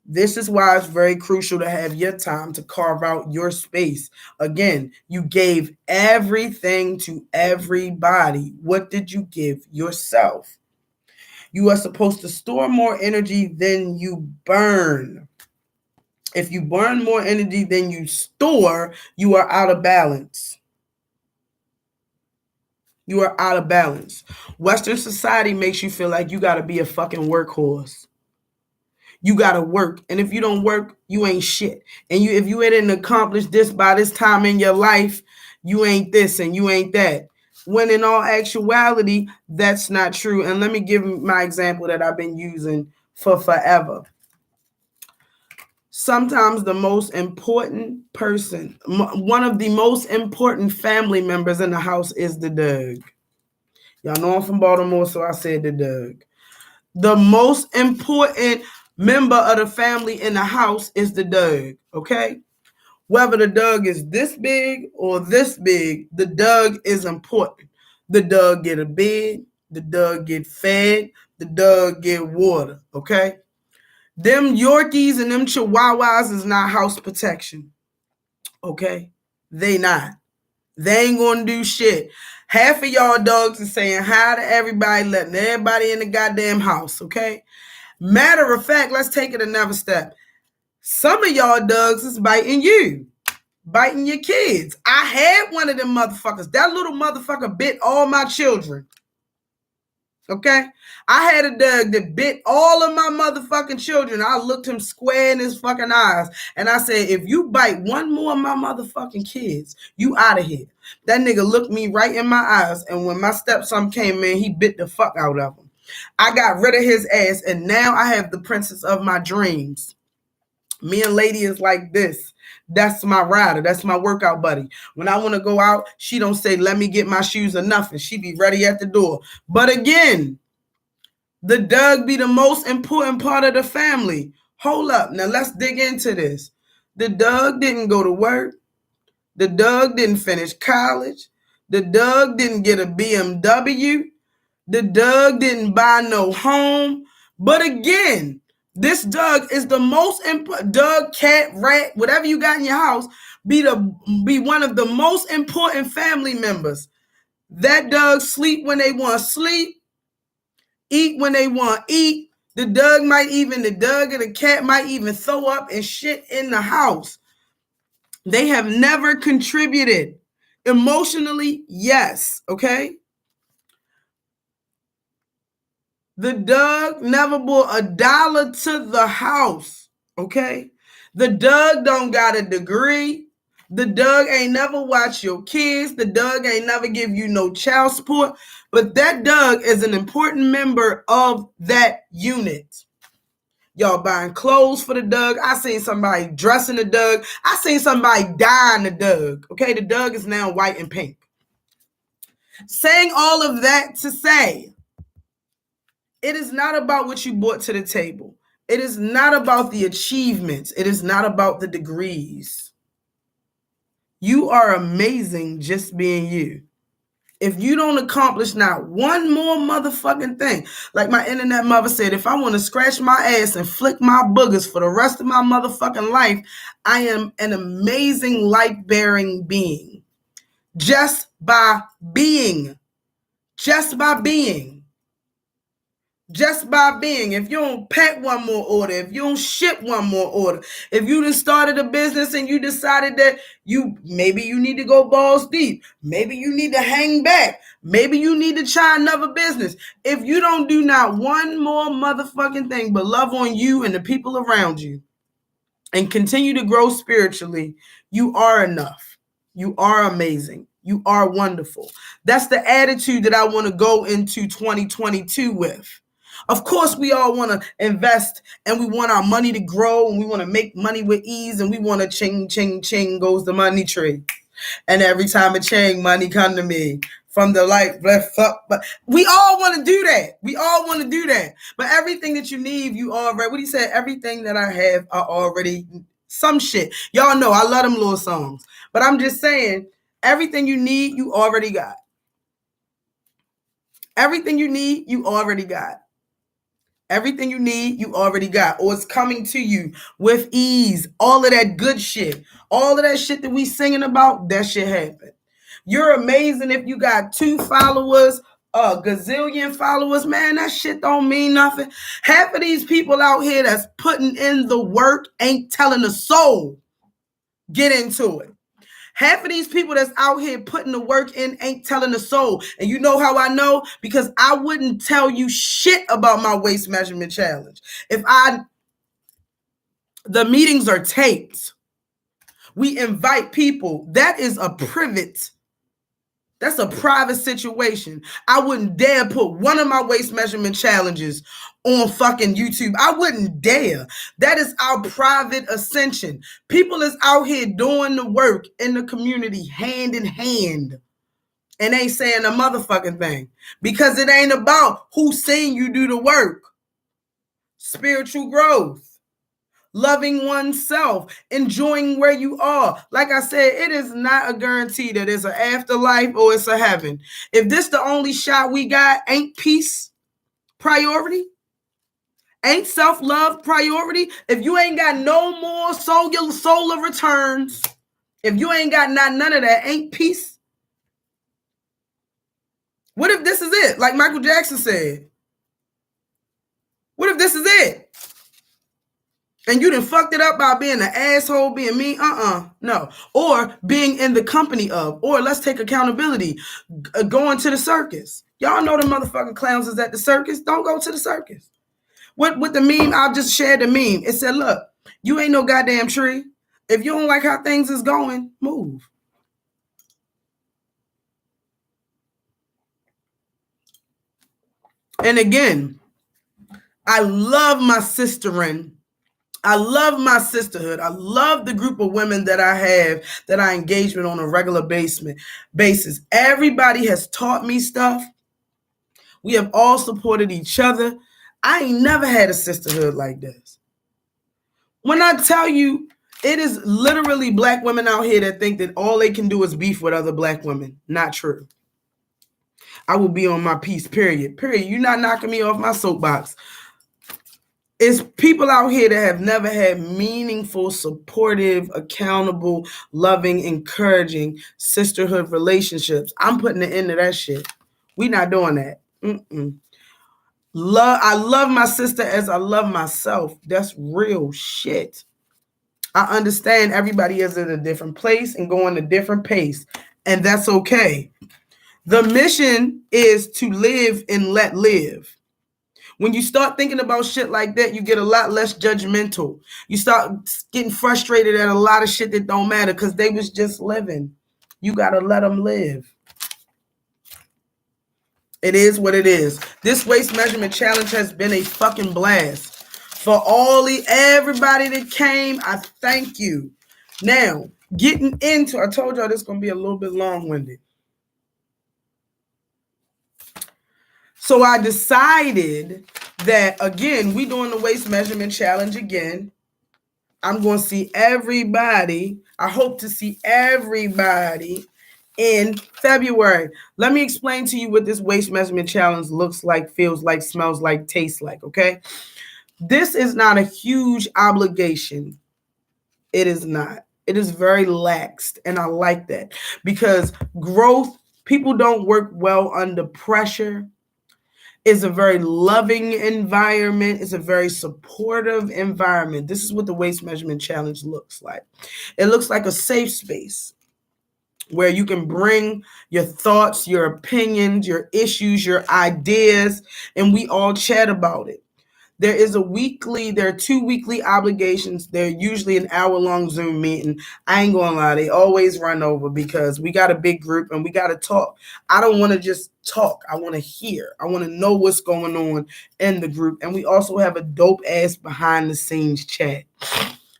This is why it's very crucial to have your time to carve out your space. Again, you gave everything to everybody. What did you give yourself? You are supposed to store more energy than you burn. If you burn more energy than you store, you are out of balance. You are out of balance. Western society makes you feel like you got to be a fucking workhorse. You got to work. And if you don't work, you ain't shit. And if you didn't accomplish this by this time in your life, you ain't this and you ain't that. When in all actuality, that's not true. And let me give my example that I've been using for forever. Sometimes the most important person, one of the most important family members in the house is the Doug. Y'all know I'm from Baltimore, so I said the Doug. The most important member of the family in the house is the Doug, okay? Whether the Doug is this big or this big, the Doug is important. The Doug get a bed, the Doug get fed, the Doug get water, okay? Them Yorkies and them Chihuahuas is not house protection. Okay? They not. They ain't gonna do shit. Half of y'all dogs is saying hi to everybody, letting everybody in the goddamn house, okay? Matter of fact, let's take it another step. Some of y'all dogs is biting you. Biting your kids. I had one of them motherfuckers. That little motherfucker bit all my children. Okay? I had a dog that bit all of my motherfucking children. I looked him square in his fucking eyes. And I said, if you bite one more of my motherfucking kids, you out of here. That nigga looked me right in my eyes. And when my stepson came in, he bit the fuck out of him. I got rid of his ass. And now I have the princess of my dreams. Me and Lady is like this. That's my rider. That's my workout buddy. When I want to go out, she don't say, let me get my shoes or nothing. She be ready at the door. But again, the Doug be the most important part of the family. Hold up. Now let's dig into this. The Doug didn't go to work. The dog didn't finish college. The dog didn't get a BMW. The dog didn't buy no home. But again, this dog is the most important. Dog, cat, rat, whatever you got in your house, be one of the most important family members. That dog sleep when they want to sleep, eat when they want to eat. The dog and the cat might even throw up and shit in the house. They have never contributed. Emotionally, yes, okay? The dog never brought $1 to the house, okay? The dog don't got a degree. The dog ain't never watched your kids. The dog ain't never give you no child support. But that dog is an important member of that unit. Y'all buying clothes for the dog. I seen somebody dressing the dog. I seen somebody dyeing the dog. Okay, the dog is now white and pink. Saying all of that to say, it is not about what you brought to the table. It is not about the achievements. It is not about the degrees. You are amazing just being you. If you don't accomplish not one more motherfucking thing, like my internet mother said, if I want to scratch my ass and flick my boogers for the rest of my motherfucking life, I am an amazing light-bearing being. Just by being. Just by being. Just by being. If you don't pack one more order, if you don't ship one more order, if you just started a business and you decided that maybe you need to go balls deep, maybe you need to hang back, maybe you need to try another business. If you don't do not one more motherfucking thing but love on you and the people around you and continue to grow spiritually, you are enough. You are amazing. You are wonderful. That's the attitude that I want to go into 2022 with. Of course, we all want to invest and we want our money to grow and we want to make money with ease and we want to ching, ching, ching goes the money tree. And every time a ching, money come to me from the light. But we all want to do that. We all want to do that. But everything that you need, you already, what he said, everything that I have, I already, some shit. Y'all know I love them little songs. But I'm just saying, everything you need, you already got. Everything you need, you already got. Everything you need, you already got, or it's coming to you with ease. All of that good shit, all of that shit that we singing about, that shit happened. You're amazing if you got 2 followers, a gazillion followers, man, that shit don't mean nothing. Half of these people out here that's putting in the work ain't telling a soul. Get into it. Half of these people that's out here putting the work in ain't telling a soul. And you know how I know? Because I wouldn't tell you shit about my waist measurement challenge. The meetings are taped. We invite people. That is a private. That's a private situation. I wouldn't dare put one of my waist measurement challenges on fucking YouTube. I wouldn't dare. That is our private ascension. People is out here doing the work in the community hand in hand and ain't saying a motherfucking thing because it ain't about who's saying you do the work. Spiritual growth. Loving oneself, enjoying where you are. Like I said, it is not a guarantee that it's an afterlife or it's a heaven. If this the only shot we got, ain't peace priority? Ain't self-love priority? If you ain't got no more solar returns, if you ain't got none of that, ain't peace? What if this is it? Like Michael Jackson said. What if this is it? And you done fucked it up by being an asshole, being mean? No. Or being in the company of, or let's take accountability, going to the circus. Y'all know the motherfucking clowns is at the circus. Don't go to the circus. With the meme, I'll just share the meme. It said, look, you ain't no goddamn tree. If you don't like how things is going, move. And again, I love my sisterin'. I love my sisterhood. I love the group of women that I have that I engage with on a regular basis. Everybody has taught me stuff. We have all supported each other. I ain't never had a sisterhood like this. When I tell you, It is literally black women out here that think that all they can do is beef with other black women. Not true. I will be on my piece, period. Period. You're not knocking me off my soapbox. It's people out here that have never had meaningful, supportive, accountable, loving, encouraging sisterhood relationships. I'm putting an end to that shit. We not doing that. I love my sister as I love myself. That's real shit. I understand everybody is at a different place and going a different pace, and that's okay. The mission is to live and let live. When you start thinking about shit like that, you get a lot less judgmental. You start getting frustrated at a lot of shit that don't matter because they was just living. You got to let them live. It is what it is. This waist measurement challenge has been a fucking blast. For everybody that came, I thank you. Now, getting into, I told y'all this is going to be a little bit long-winded. So I decided that, again, we doing the waist measurement challenge again. I'm going to see everybody. I hope to see everybody in February. Let me explain to you what this waist measurement challenge looks like, feels like, smells like, tastes like, okay? This is not a huge obligation. It is not. It is very laxed, and I like that because growth, people don't work well under pressure. It's a very loving environment. It's a very supportive environment. This is what the waist measurement challenge looks like. It looks like a safe space where you can bring your thoughts, your opinions, your issues, your ideas, and we all chat about it. There are 2 weekly obligations. They're usually an hour-long Zoom meeting. I ain't gonna lie, they always run over because we got a big group and we got to talk. I don't want to just talk. I want to hear. I want to know what's going on in the group. And we also have a dope-ass behind-the-scenes chat.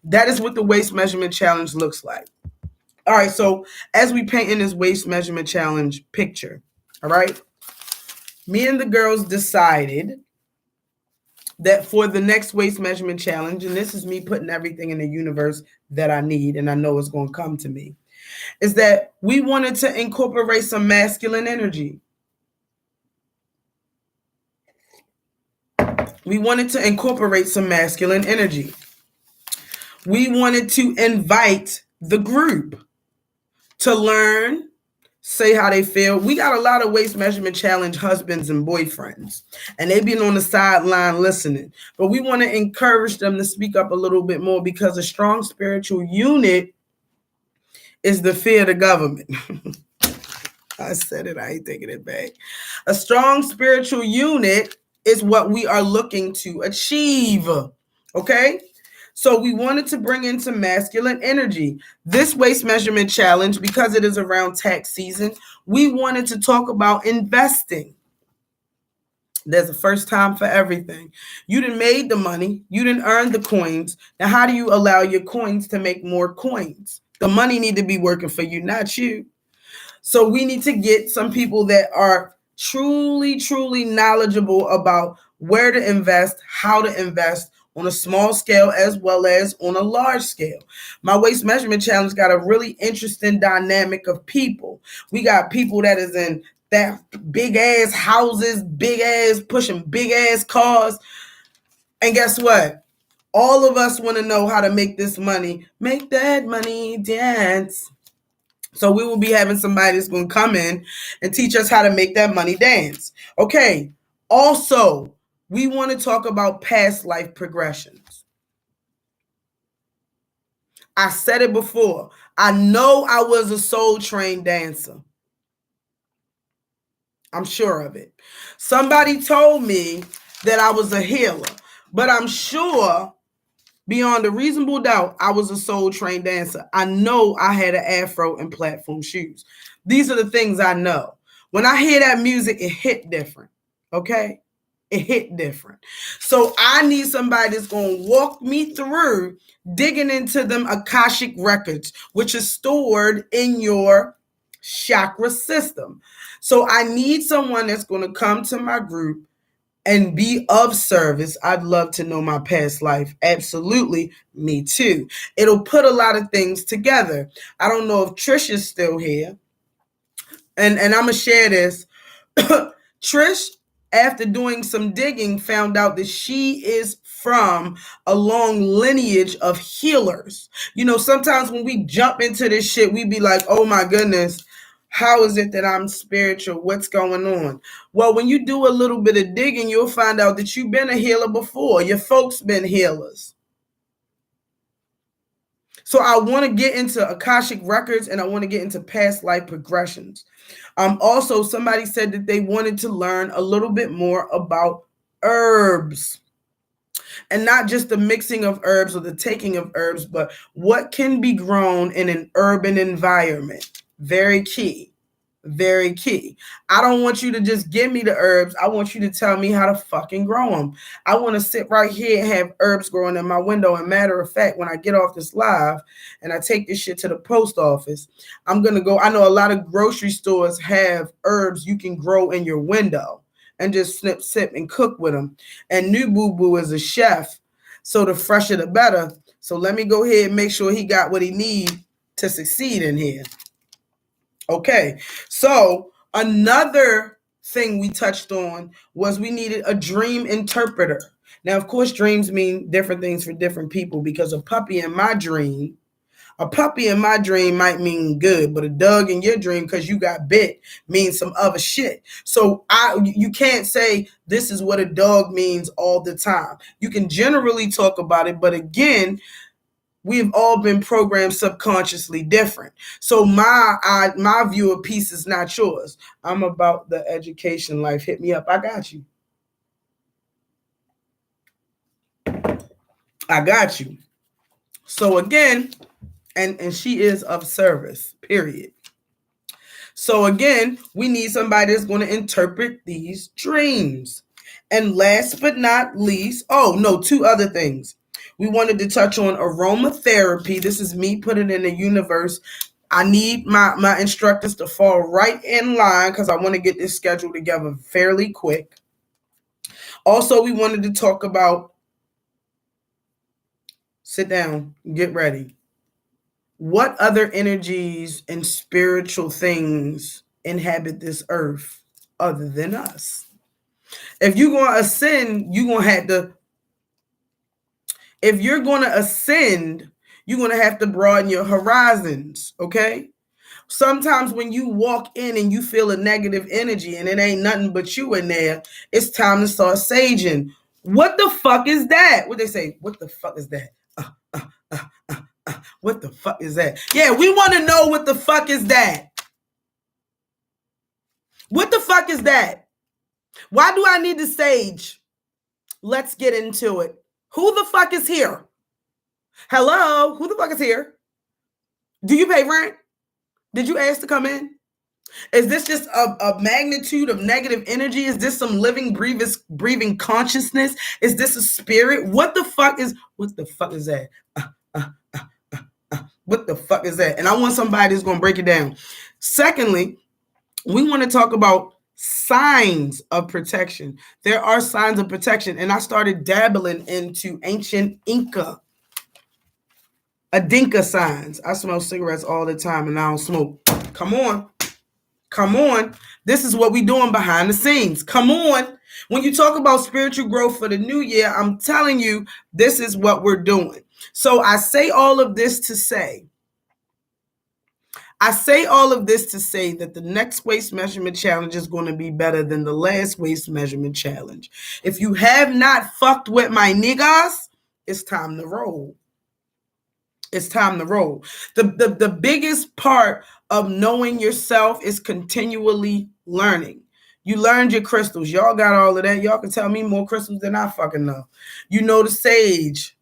That is what the waist measurement challenge looks like. All right, so as we paint in this waist measurement challenge picture, all right, me and the girls decided that for the next waist measurement challenge, and this is me putting everything in the universe that I need, and I know it's going to come to me, is that we wanted to incorporate some masculine energy. We wanted to incorporate some masculine energy. We wanted to invite the group to learn, say how they feel. We got a lot of waist measurement challenge husbands and boyfriends, and they've been on the sideline listening. But we want to encourage them to speak up a little bit more because a strong spiritual unit is the fear of the government. I said it, I ain't taking it back. A strong spiritual unit is what we are looking to achieve. Okay? So we wanted to bring in some masculine energy. This waist measurement challenge, because it is around tax season, we wanted to talk about investing. There's a first time for everything. You done made the money. You done earned the coins. Now, how do you allow your coins to make more coins? The money need to be working for you, not you. So we need to get some people that are truly, truly knowledgeable about where to invest, how to invest, on a small scale as well as on a large scale. My waist measurement challenge got a really interesting dynamic of people. We got people that is in that big ass houses, big ass pushing big ass cars. And guess what? All of us want to know how to make this money, make that money dance. So we will be having somebody that's going to come in and teach us how to make that money dance. Okay. Also, we want to talk about past life progressions. I said it before. I know I was a soul trained dancer. I'm sure of it. Somebody told me that I was a healer, but I'm sure beyond a reasonable doubt, I was a soul trained dancer. I know I had an afro and platform shoes. These are the things I know. When I hear that music, it hit different. Okay? It hit different. So I need somebody that's going to walk me through digging into them Akashic records, which is stored in your chakra system. So I need someone that's going to come to my group and be of service. I'd love to know my past life. Absolutely. Me too. It'll put a lot of things together. I don't know if Trisha's still here. And I'm going to share this. Trish, after doing some digging, found out that she is from a long lineage of healers. Sometimes when we jump into this shit, we be like, oh my goodness, how is it that I'm spiritual? What's going on? Well, when you do a little bit of digging, you'll find out that you've been a healer before. Your folks been healers. So I want to get into Akashic records, and I want to get into past life progressions. Also, somebody said that they wanted to learn a little bit more about herbs, and not just the mixing of herbs or the taking of herbs, but what can be grown in an urban environment. Very key. Very key. I don't want you to just give me the herbs. I want you to tell me how to fucking grow them. I want to sit right here and have herbs growing in my window. And matter of fact, when I get off this live and I take this shit to the post office, I'm going to go. I know a lot of grocery stores have herbs you can grow in your window and just snip, sip, and cook with them. And New Boo Boo is a chef, so the fresher the better. So let me go ahead and make sure he got what he needs to succeed in here. Okay, so another thing we touched on was we needed a dream interpreter. Now, of course, dreams mean different things for different people, because a puppy in my dream might mean good, but a dog in your dream, because you got bit, means some other shit. So you can't say this is what a dog means all the time. You can generally talk about it, but again, we've all been programmed subconsciously different. So my view of peace is not yours. I'm about the education life. Hit me up. I got you. I got you. So again, and she is of service, period. So again, we need somebody that's going to interpret these dreams. And last but not least, two other things. We wanted to touch on aromatherapy. This is me putting in the universe. I need my instructors to fall right in line, because I want to get this schedule together fairly quick. Also, we wanted to talk about, sit down, get ready. What other energies and spiritual things inhabit this earth other than us? If you're going to ascend, you're going to have to broaden your horizons, okay? Sometimes when you walk in and you feel a negative energy and it ain't nothing but you in there, it's time to start saging. What the fuck is that? What they say? What the fuck is that? What the fuck is that? Yeah, we want to know what the fuck is that. What the fuck is that? Why do I need to sage? Let's get into it. Who the fuck is here? Hello? Who the fuck is here? Do you pay rent? Did you ask to come in? Is this just a magnitude of negative energy? Is this some living, breathing consciousness? Is this a spirit? What the fuck is that? What the fuck is that? And I want somebody that's going to break it down. Secondly, we want to talk about signs of protection. There are signs of protection. And I started dabbling into ancient Adinka signs. I smoke cigarettes all the time and I don't smoke. Come on. This is what we doing behind the scenes. Come on. When you talk about spiritual growth for the new year, I'm telling you, this is what we're doing. So I say all of this to say that the next waist measurement challenge is going to be better than the last waist measurement challenge. If you have not fucked with my niggas, it's time to roll. It's time to roll. The biggest part of knowing yourself is continually learning. You learned your crystals. Y'all got all of that. Y'all can tell me more crystals than I fucking know. You know the sage.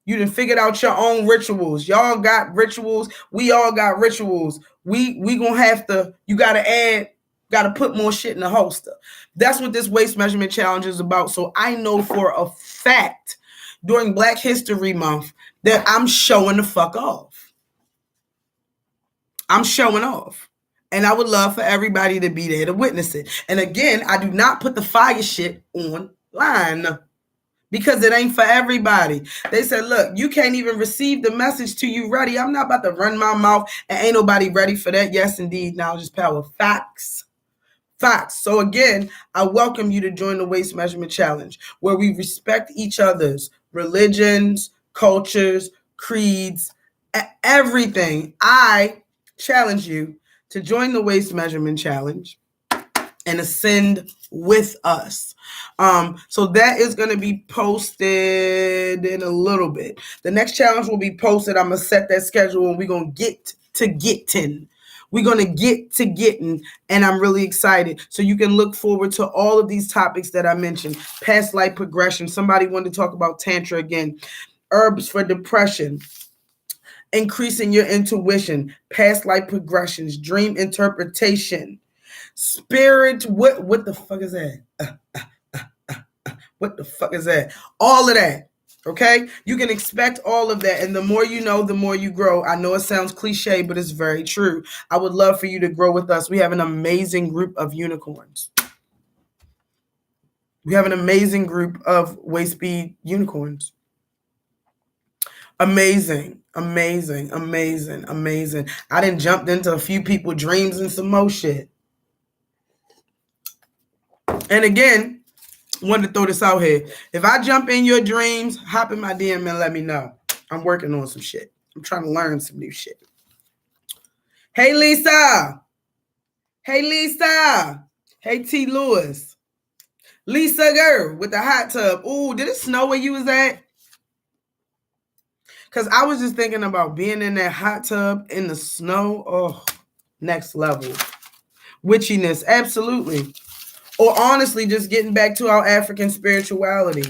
You done figured out your own rituals. Y'all got rituals. We all got rituals. We gonna have to, you gotta put more shit in the holster. That's what this waist measurement challenge is about. So I know for a fact during Black History Month that I'm showing the fuck off. I'm showing off. And I would love for everybody to be there to witness it. And again, I do not put the fire shit online because it ain't for everybody. They said, look, you can't even receive the message till you ready. I'm not about to run my mouth and ain't nobody ready for that. Yes, indeed. Knowledge is power. Facts. Facts. So again, I welcome you to join the Waist Measurement Challenge, where we respect each other's religions, cultures, creeds, everything. I challenge you to join the Waist Measurement Challenge and ascend with us. So that is going to be posted in a little bit. The next challenge will be posted. I'm going to set that schedule and we're going to get to getting. We're going to get to getting, and I'm really excited. So you can look forward to all of these topics that I mentioned. Past life progression. Somebody wanted to talk about Tantra again. Herbs for depression. Increasing your intuition. Past life progressions. Dream interpretation. Spirit. What the fuck is that? What the fuck is that? All of that. Okay, you can expect all of that, and the more you know, the more you grow. I know it sounds cliche, but it's very true. I would love for you to grow with us. We have an amazing group of unicorns. We have an amazing group of waist speed unicorns. Amazing, amazing, amazing, amazing. I done jumped into a few people's dreams and some more shit. And again, wanted to throw this out here. If I jump in your dreams, hop in my DM and let me know. I'm working on some shit. I'm trying to learn some new shit. Hey, Lisa. Hey, Lisa. Hey, T. Lewis. Lisa girl with the hot tub. Ooh, did it snow where you was at? Because I was just thinking about being in that hot tub in the snow. Oh, next level. Witchiness, absolutely. Or honestly, just getting back to our African spirituality.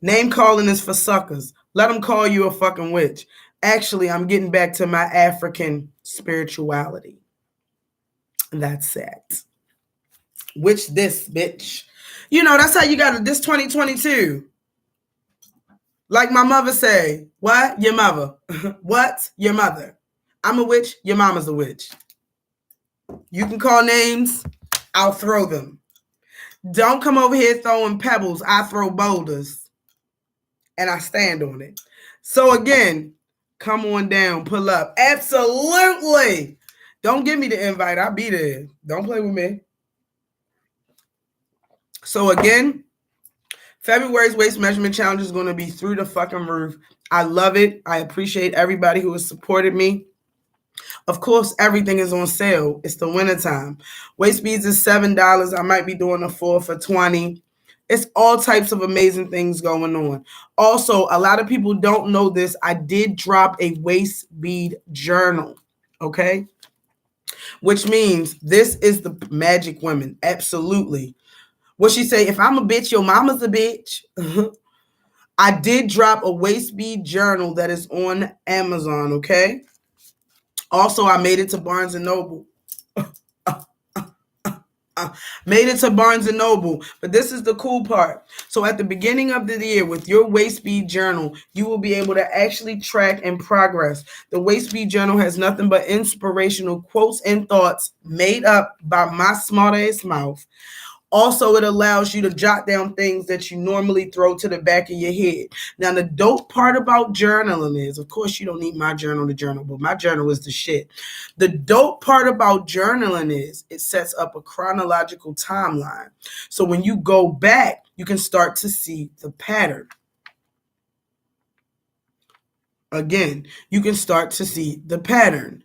Name calling is for suckers. Let them call you a fucking witch. Actually, I'm getting back to my African spirituality. That's it. Witch this, bitch. You know, that's how you got it. This 2022. Like my mother say, what? Your mother. What? Your mother. I'm a witch. Your mama's a witch. You can call names. I'll throw them. Don't come over here throwing pebbles. I throw boulders. And I stand on it. So again, come on down. Pull up. Absolutely. Don't give me the invite. I'll be there. Don't play with me. So again, February's Waist Measurement Challenge is going to be through the fucking roof. I love it. I appreciate everybody who has supported me. Of course, everything is on sale. It's the wintertime. Waist beads is $7. I might be doing a 4 for $20. It's all types of amazing things going on. Also, a lot of people don't know this. I did drop a waist bead journal, okay? Which means this is the magic women. Absolutely. What she say, if I'm a bitch, your mama's a bitch. I did drop a waist bead journal that is on Amazon, okay? Also, I made it to Barnes & Noble. Made it to Barnes & Noble. But this is the cool part. So at the beginning of the year, with your waist bead journal, you will be able to actually track and progress. The waist bead journal has nothing but inspirational quotes and thoughts made up by my smart ass mouth. Also, it allows you to jot down things that you normally throw to the back of your head. Now, the dope part about journaling is, of course, you don't need my journal to journal, but my journal is the shit. The dope part about journaling is it sets up a chronological timeline. So when you go back, you can start to see the pattern. Again, you can start to see the pattern.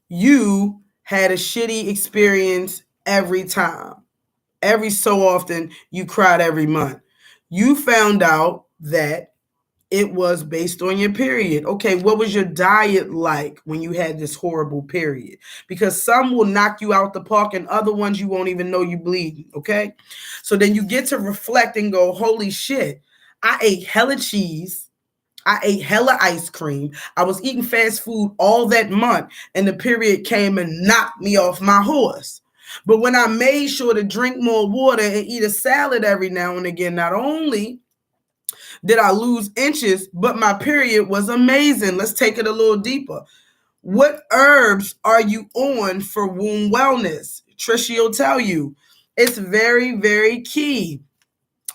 You had a shitty experience every time. Every so often, you cried every month. You found out that it was based on your period. Okay, what was your diet like when you had this horrible period? Because some will knock you out the park and other ones you won't even know you bleeding, okay? So then you get to reflect and go, holy shit, I ate hella cheese. I ate hella ice cream. I was eating fast food all that month, and the period came and knocked me off my horse. But when I made sure to drink more water and eat a salad every now and again, not only did I lose inches, but my period was amazing. Let's take it a little deeper. What herbs are you on for womb wellness? Trisha will tell you. It's very, very key.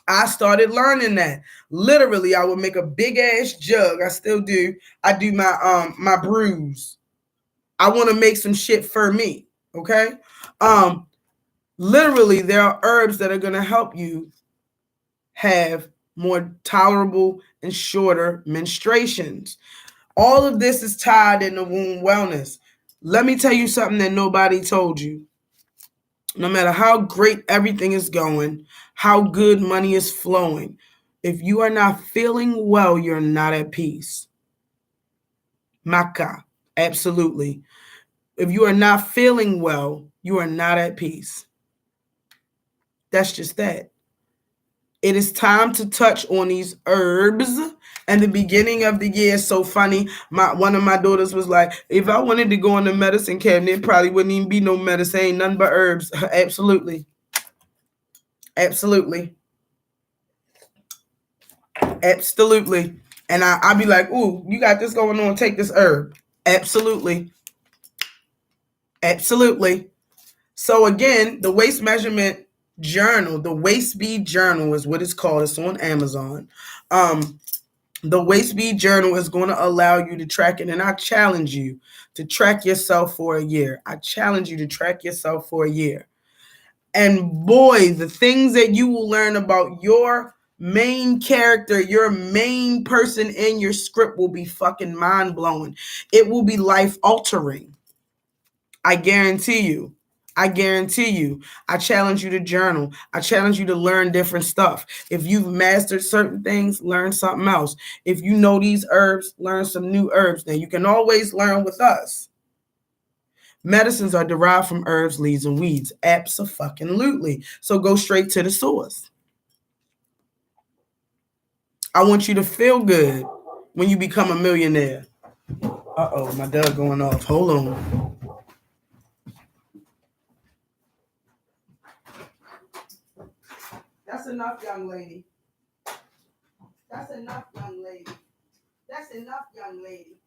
I started learning that. Literally, I would make a big ass jug. I still do. I do my brews. I want to make some shit for me. Okay. Literally, there are herbs that are gonna help you have more tolerable and shorter menstruations. All of this is tied into womb wellness. Let me tell you something that nobody told you. No matter how great everything is going, how good money is flowing, if you are not feeling well, you're not at peace. Maka, absolutely. If you are not feeling well, you are not at peace. That's just that. It is time to touch on these herbs. And the beginning of the year is so funny. One of my daughters was like, if I wanted to go in the medicine cabinet, it probably wouldn't even be no medicine, ain't nothing but herbs. Absolutely. Absolutely. Absolutely. And I'll be like, ooh, you got this going on, take this herb. Absolutely. Absolutely. So again, the waist measurement journal, the waist bead journal is what it's called. It's on Amazon. The waist bead journal is going to allow you to track it. And I challenge you to track yourself for a year. I challenge you to track yourself for a year. And boy, the things that you will learn about your main character, your main person in your script will be fucking mind-blowing. It will be life-altering. I guarantee you. I guarantee you. I challenge you to journal. I challenge you to learn different stuff. If you've mastered certain things, learn something else. If you know these herbs, learn some new herbs. Now, you can always learn with us. Medicines are derived from herbs, leaves, and weeds. Abso-fucking-lutely. So go straight to the source. I want you to feel good when you become a millionaire. Uh-oh, my dog going off. Hold on. That's enough, young lady. That's enough, young lady. That's enough, young lady.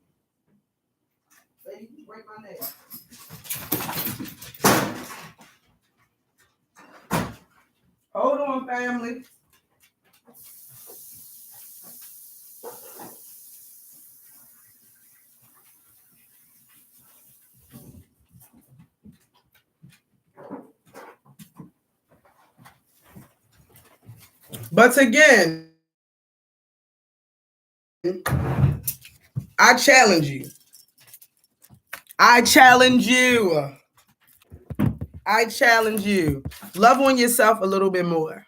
Lady, you break my neck. Hold on, family. But again, I challenge you. I challenge you. I challenge you. Love on yourself a little bit more.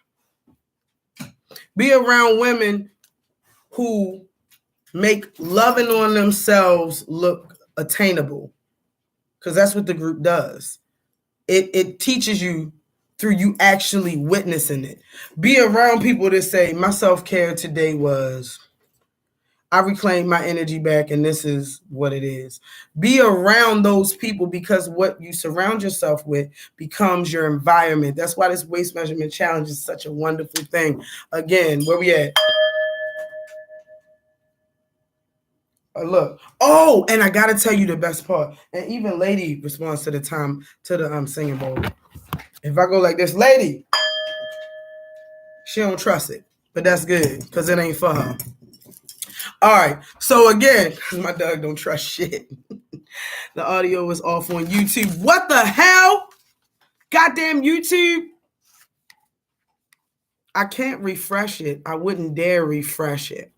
Be around women who make loving on themselves look attainable. Because that's what the group does. It teaches you through you actually witnessing it. Be around people that say, my self-care today was, I reclaimed my energy back and this is what it is. Be around those people because what you surround yourself with becomes your environment. That's why this waist measurement challenge is such a wonderful thing. Again, where we at? Look. Oh, and I gotta tell you the best part. And even Lady responds to the singing bowl. If I go like this, Lady, she don't trust it. But that's good, because it ain't for her. All right. So again, my dog don't trust shit. The audio is off on YouTube. What the hell? Goddamn YouTube. I can't refresh it. I wouldn't dare refresh it.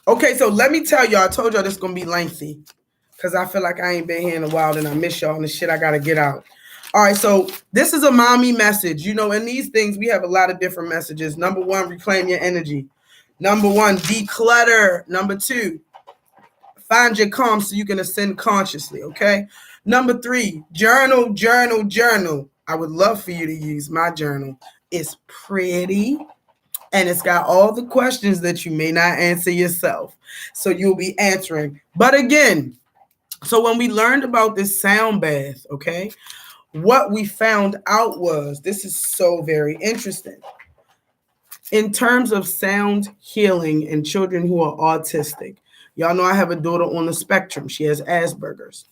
Okay, so let me tell y'all. I told y'all this is going to be lengthy because I feel like I ain't been here in a while and I miss y'all and the shit I got to get out. All right, so this is a mommy message. You know, in these things, we have a lot of different messages. Number one, reclaim your energy. Number one, declutter. Number two, find your calm so you can ascend consciously, okay? Number three, journal, journal, journal. I would love for you to use my journal. It's pretty, and it's got all the questions that you may not answer yourself. So you'll be answering. But again, so when we learned about this sound bath, okay, what we found out was, this is so very interesting. In terms of sound healing in children who are autistic, Y'all know I have a daughter on the spectrum. She has Asperger's.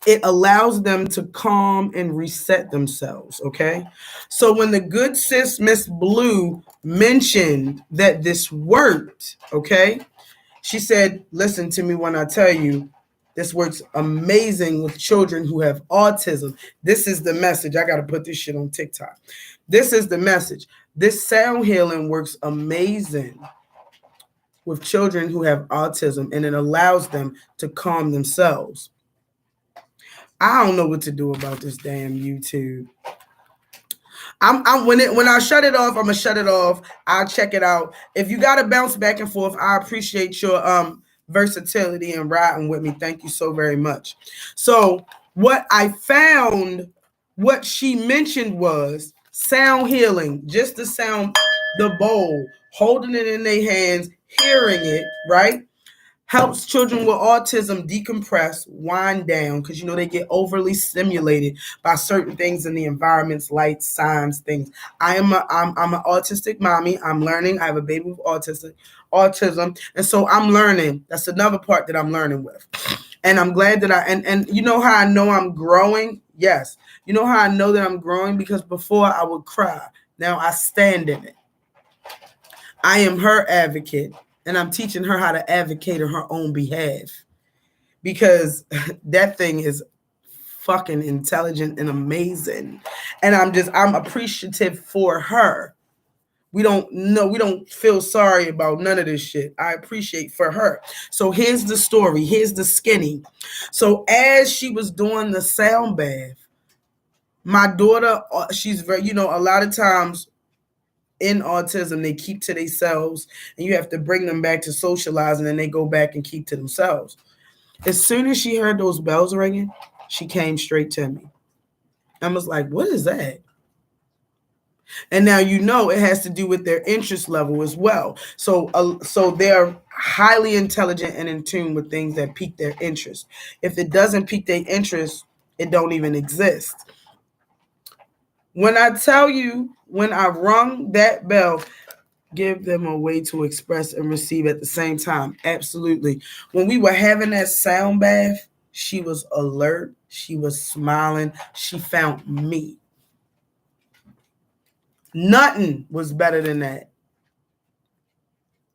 It allows them to calm and reset themselves, okay? So when the good sis Miss Blue mentioned that this worked, okay, she said, listen to me when I tell you, this works amazing with children who have autism. This is the message. I got to put this shit on TikTok. This is the message. This sound healing works amazing with children who have autism, and it allows them to calm themselves. I don't know what to do about this damn YouTube. When I shut it off, I'm gonna shut it off. I'll check it out. If you gotta bounce back and forth, I appreciate your versatility and riding with me. Thank you so very much. So what I found, what she mentioned was sound healing, just the sound, the bowl, holding it in their hands, hearing it, right? Helps children with autism decompress, wind down, because they get overly stimulated by certain things in the environments, lights, signs, things. I'm an autistic mommy. I'm learning. I have a baby with autism, and so I'm learning. That's another part that I'm learning with, and I'm glad that and you know how I know I'm growing? Yes, you know how I know that I'm growing? Because before I would cry, now I stand in it. I am her advocate. And I'm teaching her how to advocate on her own behalf, because that thing is fucking intelligent and amazing. And I'm appreciative for her. We don't feel sorry about none of this shit. I appreciate for her. So here's the story. Here's the skinny. So as she was doing the sound bath, my daughter, she's very, a lot of times in autism, they keep to themselves, and you have to bring them back to socializing, and they go back and keep to themselves. As soon as she heard those bells ringing, she came straight to me. I was like, what is that? And now it has to do with their interest level as well. So they're highly intelligent and in tune with things that pique their interest. If it doesn't pique their interest, it don't even exist. When I tell you, when I rung that bell, give them a way to express and receive at the same time. Absolutely. When we were having that sound bath, she was alert. She was smiling. She found me. Nothing was better than that.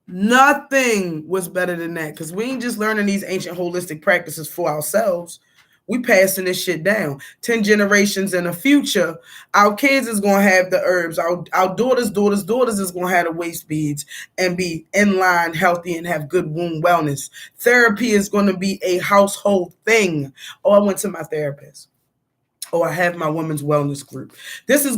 Nothing was better than that, because we ain't just learning these ancient holistic practices for ourselves. We passing this shit down. 10 generations in the future, our kids is going to have the herbs. Our daughters is going to have the waist beads and be in line, healthy, and have good wound wellness. Therapy is going to be a household thing. Oh, I went to my therapist. Oh, I have my women's wellness group. This is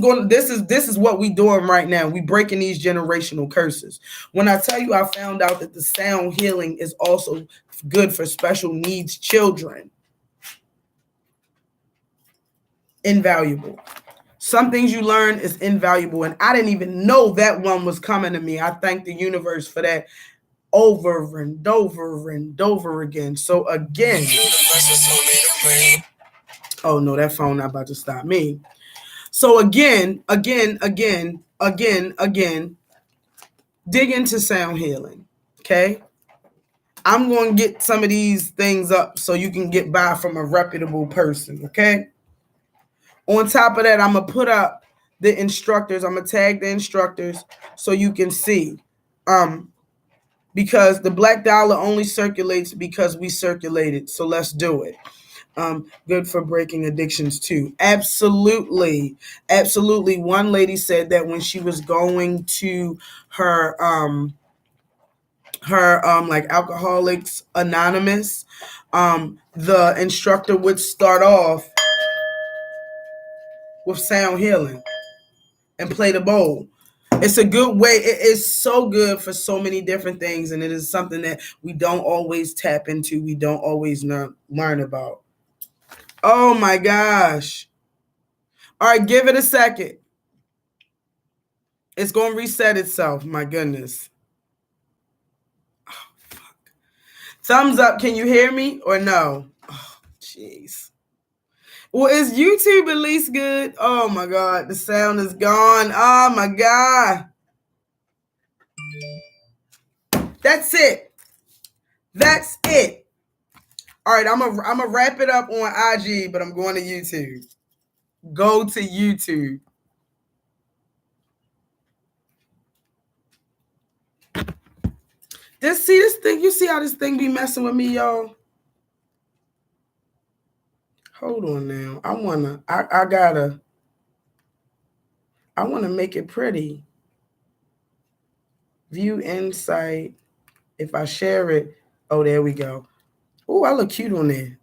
what we doing right now. We breaking these generational curses. When I tell you, I found out that the sound healing is also good for special needs children. Invaluable. Some things you learn is invaluable, and I didn't even know that one was coming to me. I thank the universe for that over and over and over again. So again, oh no, that phone not about to stop me. So again, dig into sound healing. Okay, I'm going to get some of these things up so you can get by from a reputable person. Okay. On top of that, I'm going to put up the instructors. I'm going to tag the instructors so you can see. Because the black dollar only circulates because we circulate it. So let's do it. Good for breaking addictions too. Absolutely. Absolutely. One lady said that when she was going to her like Alcoholics Anonymous, the instructor would start off with sound healing and play the bowl. It's a good way. It is so good for so many different things, and it is something that we don't always tap into. We don't always learn about. Oh my gosh. All right, give it a second. It's going to reset itself. My goodness. Oh, fuck. Thumbs up. Can you hear me or no? Oh, jeez. Well, is YouTube at least good? Oh my God, the sound is gone. Oh my God. That's it. That's it. All right, I'm a wrap it up on IG, but I'm going to YouTube. Go to YouTube. This thing, you see how this thing be messing with me, y'all? Hold on now. I wanna make it pretty. View insight. If I share it, oh, there we go. Oh, I look cute on there.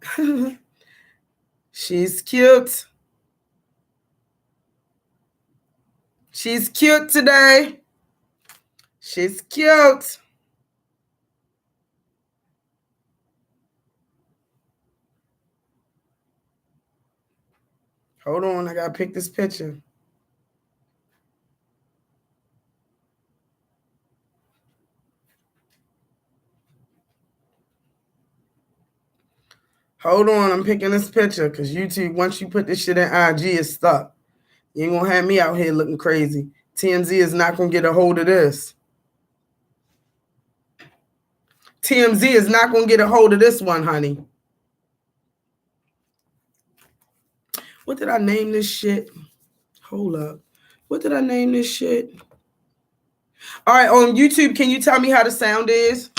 She's cute. She's cute today. She's cute. Hold on, I gotta pick this picture. Hold on, I'm picking this picture because YouTube, once you put this shit in IG, it's stuck. You ain't gonna have me out here looking crazy. TMZ is not gonna get a hold of this. TMZ is not gonna get a hold of this one, honey. What did I name this shit? Hold up. What did I name this shit? All right, on YouTube, can you tell me how the sound is?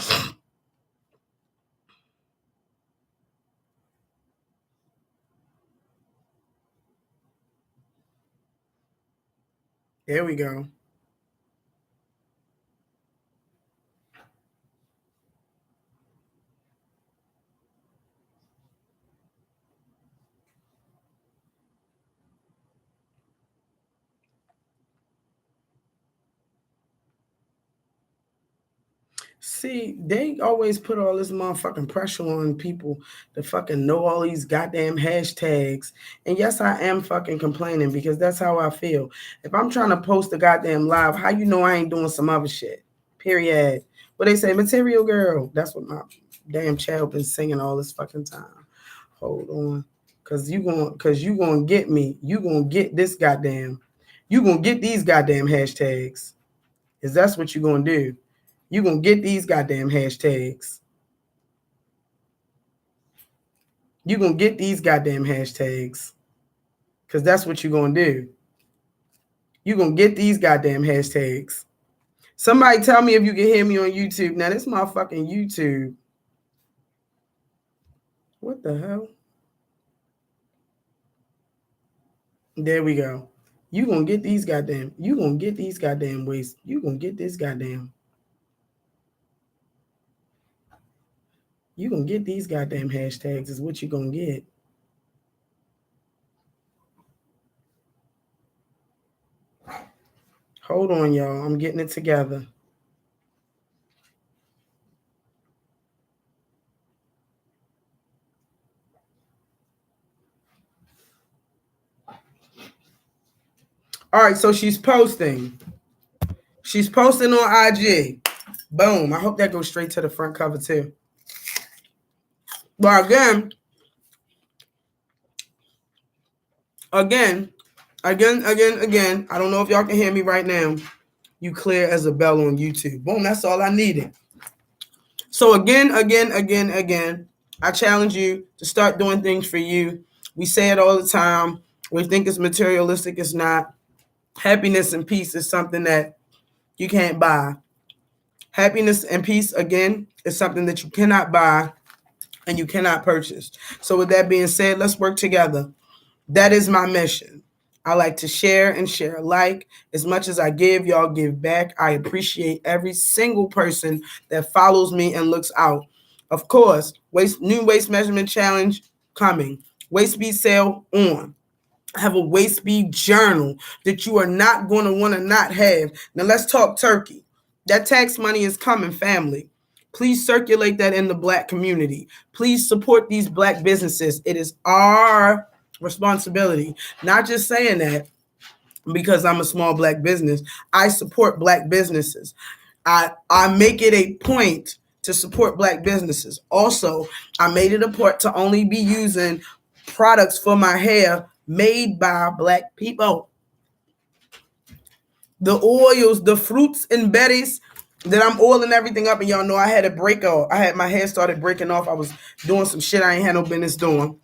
There we go. See, they always put all this motherfucking pressure on people to fucking know all these goddamn hashtags. And yes, I am fucking complaining because that's how I feel. If I'm trying to post a goddamn live, how you know I ain't doing some other shit? Period. What they say, material girl. That's what my damn child been singing all this fucking time. Hold on. Cause you gonna get me. You gonna get this goddamn. You gonna get these goddamn hashtags. Is that's what you gonna do? You gonna get these goddamn hashtags. You gonna get these goddamn hashtags. Cause that's what you gonna do. You gonna get these goddamn hashtags. Somebody tell me if you can hear me on YouTube. Now this motherfucking YouTube. What the hell? There we go. You gonna get these goddamn. You gonna get these goddamn ways. You gonna get this goddamn. You gonna get these goddamn hashtags is what you gonna get. Hold on, y'all. I'm getting it together. All right, so she's posting. She's posting on IG. Boom. I hope that goes straight to the front cover too. But again, I don't know if y'all can hear me right now. You clear as a bell on YouTube. Boom, that's all I needed. So again, I challenge you to start doing things for you. We say it all the time. We think it's materialistic. It's not. Happiness and peace is something that you can't buy. Happiness and peace, again, is something that you cannot buy and you cannot purchase. So with that being said, let's work together. That is my mission. I like to share and share alike. As much as I give, y'all give back. I appreciate every single person that follows me and looks out. Of course, new waist measurement challenge coming. Waist speed sale on. I have a waist speed journal that you are not going to want to not have. Now let's talk turkey. That tax money is coming, family. Please circulate that in the Black community. Please support these Black businesses. It is our responsibility. Not just saying that because I'm a small Black business. I support Black businesses. I make it a point to support Black businesses. Also, I made it a point to only be using products for my hair made by Black people. The oils, the fruits and berries, Then I'm oiling everything up, and y'all know I had a break off. I had my hair started breaking off. I was doing some shit I ain't had no business doing.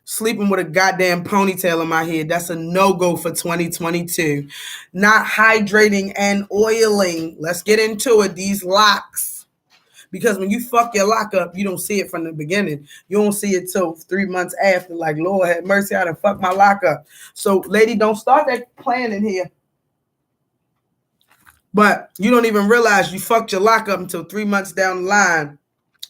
Sleeping with a goddamn ponytail in my head. That's a no-go for 2022. Not hydrating and oiling. Let's get into it. These locks. Because when you fuck your lock up, you don't see it from the beginning. You don't see it till 3 months after. Like, Lord have mercy, I done fucked my lock up. So, lady, don't start that plan in here. But you don't even realize you fucked your lock up until 3 months down the line.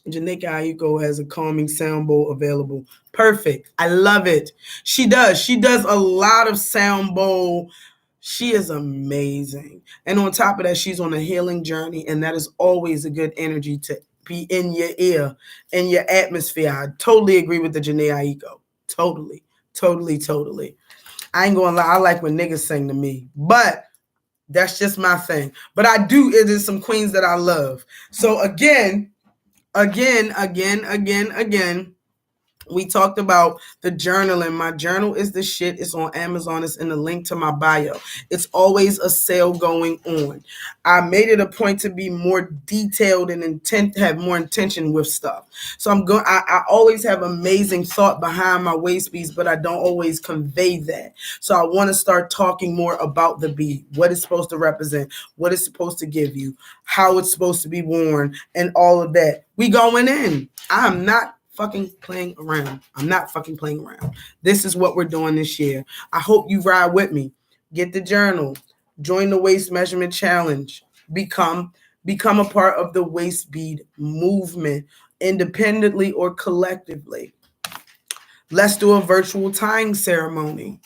Janika Ayuko has a calming sound bowl available. Perfect. I love it. She does. She does a lot of sound bowl. She is amazing. And on top of that, she's on a healing journey, and that is always a good energy to be in your ear, in your atmosphere. I totally agree with the Janae Aiko. Totally. I ain't gonna lie, I like when niggas sing to me, but that's just my thing. But I do, it is some queens that I love. So again, we talked about the journaling. My journal is the shit. It's on Amazon. It's in the link to my bio. It's always a sale going on. I made it a point to be more detailed and have more intention with stuff. So I always have amazing thought behind my waist beads, but I don't always convey that. So I want to start talking more about the bead, what it's supposed to represent, what it's supposed to give you, how it's supposed to be worn, and all of that. We going in. I'm not fucking playing around. I'm not fucking playing around. This is what we're doing this year. I hope you ride with me. Get the journal. Join the waist measurement challenge. Become a part of the waist bead movement, independently or collectively. Let's do a virtual tying ceremony.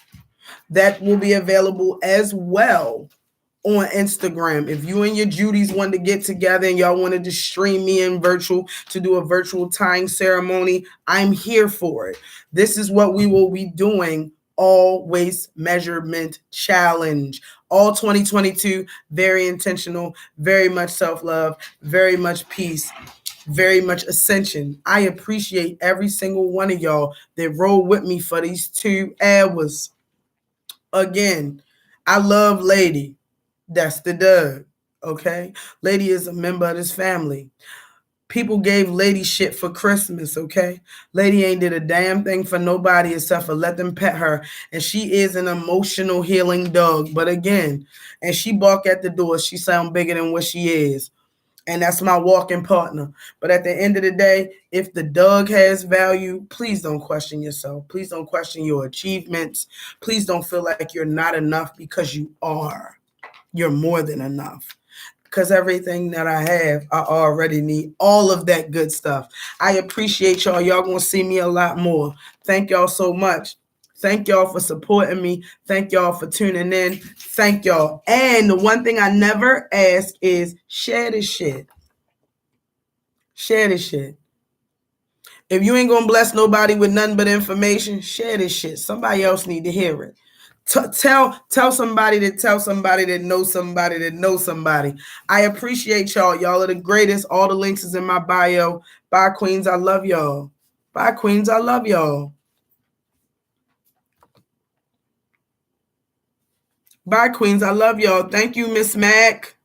That will be available as well on Instagram. If you and your Judies wanted to get together and y'all wanted to stream me in virtual to do a virtual tying ceremony, I'm here for it. This is what we will be doing. All waist measurement challenge. All 2022, very intentional, very much self-love, very much peace, very much ascension. I appreciate every single one of y'all that roll with me for these 2 hours. Again, I love Lady. That's the Doug, okay? Lady is a member of this family. People gave Lady shit for Christmas, okay? Lady ain't did a damn thing for nobody except for let them pet her. And she is an emotional healing dog. But again, and she bark at the door. She sound bigger than what she is. And that's my walking partner. But at the end of the day, if the dog has value, please don't question yourself. Please don't question your achievements. Please don't feel like you're not enough, because you are. You're more than enough. Because everything that I have, I already need. All of that good stuff. I appreciate y'all. Y'all gonna see me a lot more. Thank y'all so much. Thank y'all for supporting me. Thank y'all for tuning in. Thank y'all. And the one thing I never ask is share this shit. Share this shit. If you ain't gonna bless nobody with nothing but information, share this shit. Somebody else need to hear it. Tell somebody that tell somebody that knows somebody that knows somebody. I appreciate y'all. Y'all are the greatest. All the links is in my bio. Bye, queens. I love y'all. Bye, queens. I love y'all. Bye, queens. I love y'all. Thank you, Miss Mac.